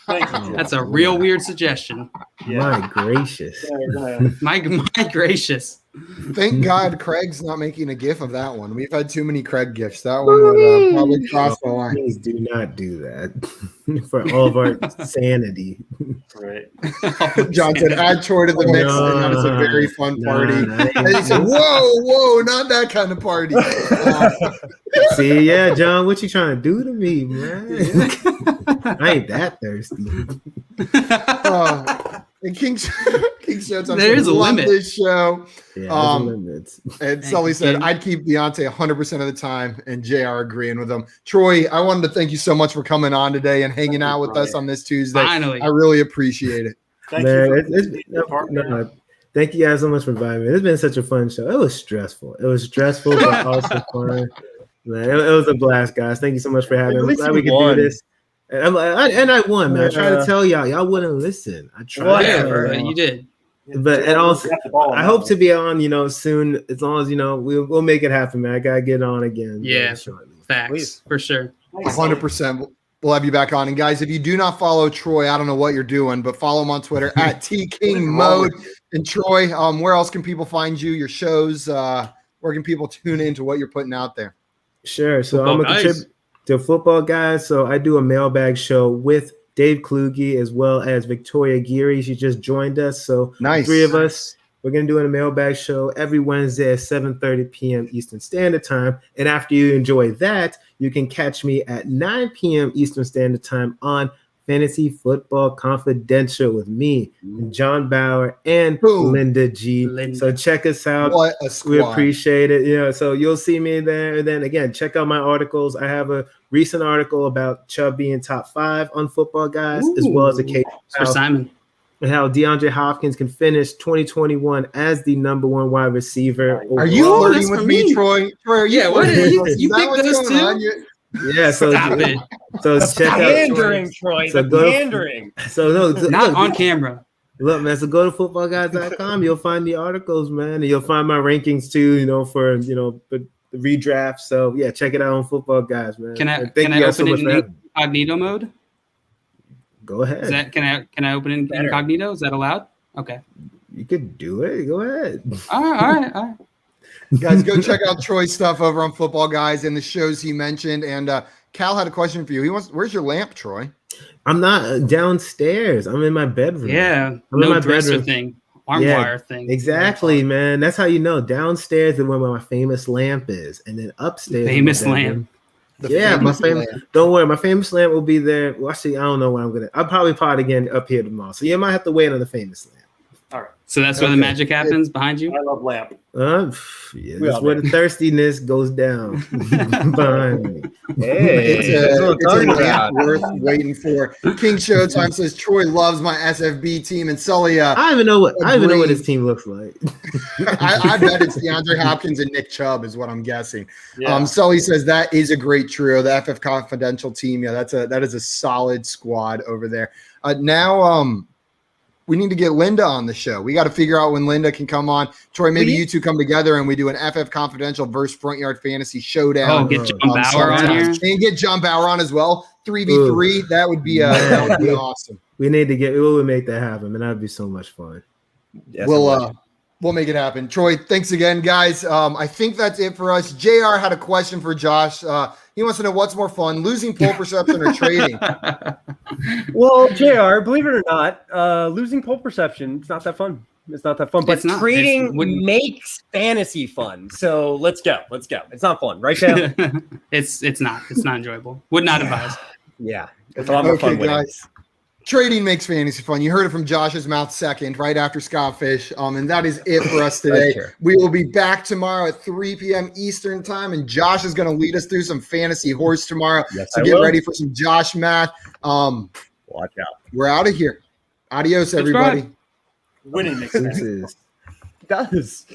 Speaker 5: Thank you.
Speaker 3: That's a real weird suggestion.
Speaker 1: My gracious.
Speaker 3: My gracious.
Speaker 2: Thank God Craig's not making a gif of that one. We've had too many Craig gifs. That one would probably cross the line.
Speaker 1: Please do not do that for all of our sanity.
Speaker 5: Right.
Speaker 2: John said, add Troy to the mix, and that was a very fun party. And he said, whoa, not that kind of party.
Speaker 1: See, yeah, John, what you trying to do to me, man? I ain't that thirsty.
Speaker 2: And King Showtime
Speaker 3: There is a
Speaker 2: love
Speaker 3: limit.
Speaker 2: this show.
Speaker 1: Yeah,
Speaker 2: Um,
Speaker 1: there's limits.
Speaker 2: And
Speaker 3: Thank
Speaker 2: Sully
Speaker 3: you,
Speaker 2: said,
Speaker 3: King.
Speaker 2: I'd keep Deontay 100% of the time, and JR agreeing with him. Troy, I wanted to thank you so much for coming on today and hanging out with us on this Tuesday.
Speaker 3: Finally.
Speaker 2: I really appreciate it.
Speaker 5: Thank
Speaker 1: Man,
Speaker 5: you.
Speaker 1: thank you guys so much for inviting me. It's been such a fun show. It was stressful. But also fun. Man, it was a blast, guys. Thank you so much for having me.
Speaker 4: At
Speaker 1: I'm
Speaker 4: least
Speaker 1: glad
Speaker 4: you
Speaker 1: we could
Speaker 4: won.
Speaker 1: do this. And I won, man. I tried
Speaker 4: Yeah.
Speaker 1: to tell y'all wouldn't listen. I tried.
Speaker 4: Whatever.
Speaker 3: You did.
Speaker 1: But and also,
Speaker 5: Got the ball
Speaker 1: I
Speaker 5: now.
Speaker 1: hope to be on, soon. As long as we'll make it happen, man. I gotta get on again.
Speaker 3: Yeah.
Speaker 1: shortly.
Speaker 3: Facts.
Speaker 4: Please.
Speaker 3: For sure.
Speaker 2: 100%. We'll have you back on. And guys, if you do not follow Troy, I don't know what you're doing, but follow him on Twitter at TKingMode. And Troy, where else can people find you? Your shows? Where can people tune into what you're putting out there?
Speaker 1: Sure. So
Speaker 3: Football
Speaker 1: I'm gonna
Speaker 3: Guys.
Speaker 1: contribute to Football Guys. So I do a mailbag show with Dave Kluge as well as Victoria Geary. She just joined us. So
Speaker 2: Nice.
Speaker 1: 3 of us, we're gonna do a mailbag show every Wednesday at 7:30 p.m. Eastern Standard Time. And after you enjoy that, you can catch me at 9 p.m. Eastern Standard Time on Fantasy Football Confidential with me, John Bauer, and
Speaker 2: Boom.
Speaker 1: Linda G.
Speaker 3: Linda.
Speaker 1: So check us out.
Speaker 2: What a squad.
Speaker 1: We appreciate it. So you'll see me there. And then again, check out my articles. I have a recent article about Chubb being top 5 on Football Guys, as well as a case
Speaker 3: For Simon.
Speaker 1: and how DeAndre Hopkins can finish 2021 as the number 1 wide receiver.
Speaker 2: Are you
Speaker 3: Oh,
Speaker 2: flirting
Speaker 3: that's
Speaker 2: with
Speaker 3: for
Speaker 2: me,
Speaker 3: me.
Speaker 2: Troy? Troy, are you
Speaker 3: Yeah, what
Speaker 2: flirting
Speaker 3: is-
Speaker 2: with us?
Speaker 3: you
Speaker 2: Is that
Speaker 3: picked
Speaker 2: what's
Speaker 3: those
Speaker 2: going
Speaker 3: two?
Speaker 2: on?
Speaker 1: Yeah, so
Speaker 3: Stop it.
Speaker 1: check out.
Speaker 4: Pandering, Troy.
Speaker 1: So
Speaker 4: the
Speaker 1: go-
Speaker 4: pandering.
Speaker 1: So no,
Speaker 3: Not
Speaker 1: look,
Speaker 3: on camera.
Speaker 1: Look, man. So go to footballguys.com. You'll find the articles, man, and you'll find my rankings too. For the redraft. So yeah, check it out on Football Guys, man.
Speaker 3: Can I
Speaker 1: And thank
Speaker 3: can
Speaker 1: you
Speaker 3: I
Speaker 1: guys so
Speaker 3: open
Speaker 1: much
Speaker 3: it
Speaker 1: for
Speaker 3: in
Speaker 1: having me.
Speaker 3: incognito mode?
Speaker 1: Go ahead.
Speaker 3: Is that can I open it in
Speaker 4: Better.
Speaker 3: incognito? Is that allowed? Okay.
Speaker 1: You could do it. Go ahead.
Speaker 3: All right.
Speaker 2: Guys, go check out Troy's stuff over on Football Guys and the shows he mentioned. And Cal had a question for you. Where's your lamp, Troy?
Speaker 1: I'm not downstairs. I'm in my bedroom.
Speaker 3: Yeah,
Speaker 1: I'm in
Speaker 3: no
Speaker 1: my
Speaker 3: dresser
Speaker 1: bedroom.
Speaker 3: thing, arm
Speaker 1: Yeah,
Speaker 3: wire thing.
Speaker 1: Exactly, man. That's how you know. Downstairs is where my famous lamp is, and then upstairs.
Speaker 3: Famous
Speaker 1: is my bedroom.
Speaker 3: lamp.
Speaker 1: Yeah, my famous. Don't worry, my famous lamp will be there. Well, actually, I don't know when I'm gonna. I'll probably pod again up here tomorrow. So you might have to wait on the famous lamp.
Speaker 5: All right.
Speaker 3: So that's where the
Speaker 1: Okay.
Speaker 3: magic happens behind you.
Speaker 5: I love lamp.
Speaker 1: Yeah,
Speaker 4: We
Speaker 1: that's
Speaker 4: all
Speaker 1: where
Speaker 4: do.
Speaker 1: the thirstiness goes down behind me.
Speaker 4: Hey,
Speaker 2: It's
Speaker 4: that's what I'm
Speaker 2: a
Speaker 4: talking
Speaker 2: lamp
Speaker 4: about.
Speaker 2: worth waiting for. King Showtime says Troy loves my SFB team, and Sully.
Speaker 1: I don't even know what
Speaker 2: Agreed.
Speaker 1: his team looks like.
Speaker 2: I bet it's DeAndre Hopkins and Nick Chubb is what I'm guessing.
Speaker 5: Yeah.
Speaker 2: Sully says that is a great trio. The FF Confidential team, yeah, that is a solid squad over there. Now, we need to get Linda on the show. We got to figure out when Linda can come on. Troy, maybe you two come together and we do an FF Confidential versus Front Yard Fantasy showdown.
Speaker 3: Oh, get John Bauer on here.
Speaker 2: And get John Bauer on as well. 3v3. That would be awesome.
Speaker 1: We need to we'll make that happen, and that'd be so much fun.
Speaker 4: Yes,
Speaker 2: We'll make it happen. Troy, thanks again, guys. I think that's it for us. JR had a question for Josh. He wants to know what's more fun, losing pole perception or trading.
Speaker 4: Well, JR, believe it or not, losing pole perception, it's not that fun. It's not that fun. But
Speaker 3: It's not.
Speaker 4: trading
Speaker 3: It wouldn't-
Speaker 4: makes fantasy fun. So let's go. Let's go. It's not fun, right, Sam?
Speaker 3: It's not enjoyable. Would not advise.
Speaker 4: Yeah. It's a lot more fun
Speaker 2: Okay,
Speaker 4: winning.
Speaker 2: guys. Trading makes fantasy fun. You heard it from Josh's mouth second, right after Scott Fish. And that is it for us today.
Speaker 4: That's true.
Speaker 2: We will be back tomorrow at 3 p.m. Eastern time, and Josh is going to lead us through some fantasy horse tomorrow.
Speaker 4: Yes,
Speaker 2: So
Speaker 4: I
Speaker 2: get
Speaker 4: will.
Speaker 2: ready for some Josh math.
Speaker 4: Watch out.
Speaker 2: We're out of here. Adios, everybody.
Speaker 5: Winning makes sense.
Speaker 1: This is
Speaker 4: It does.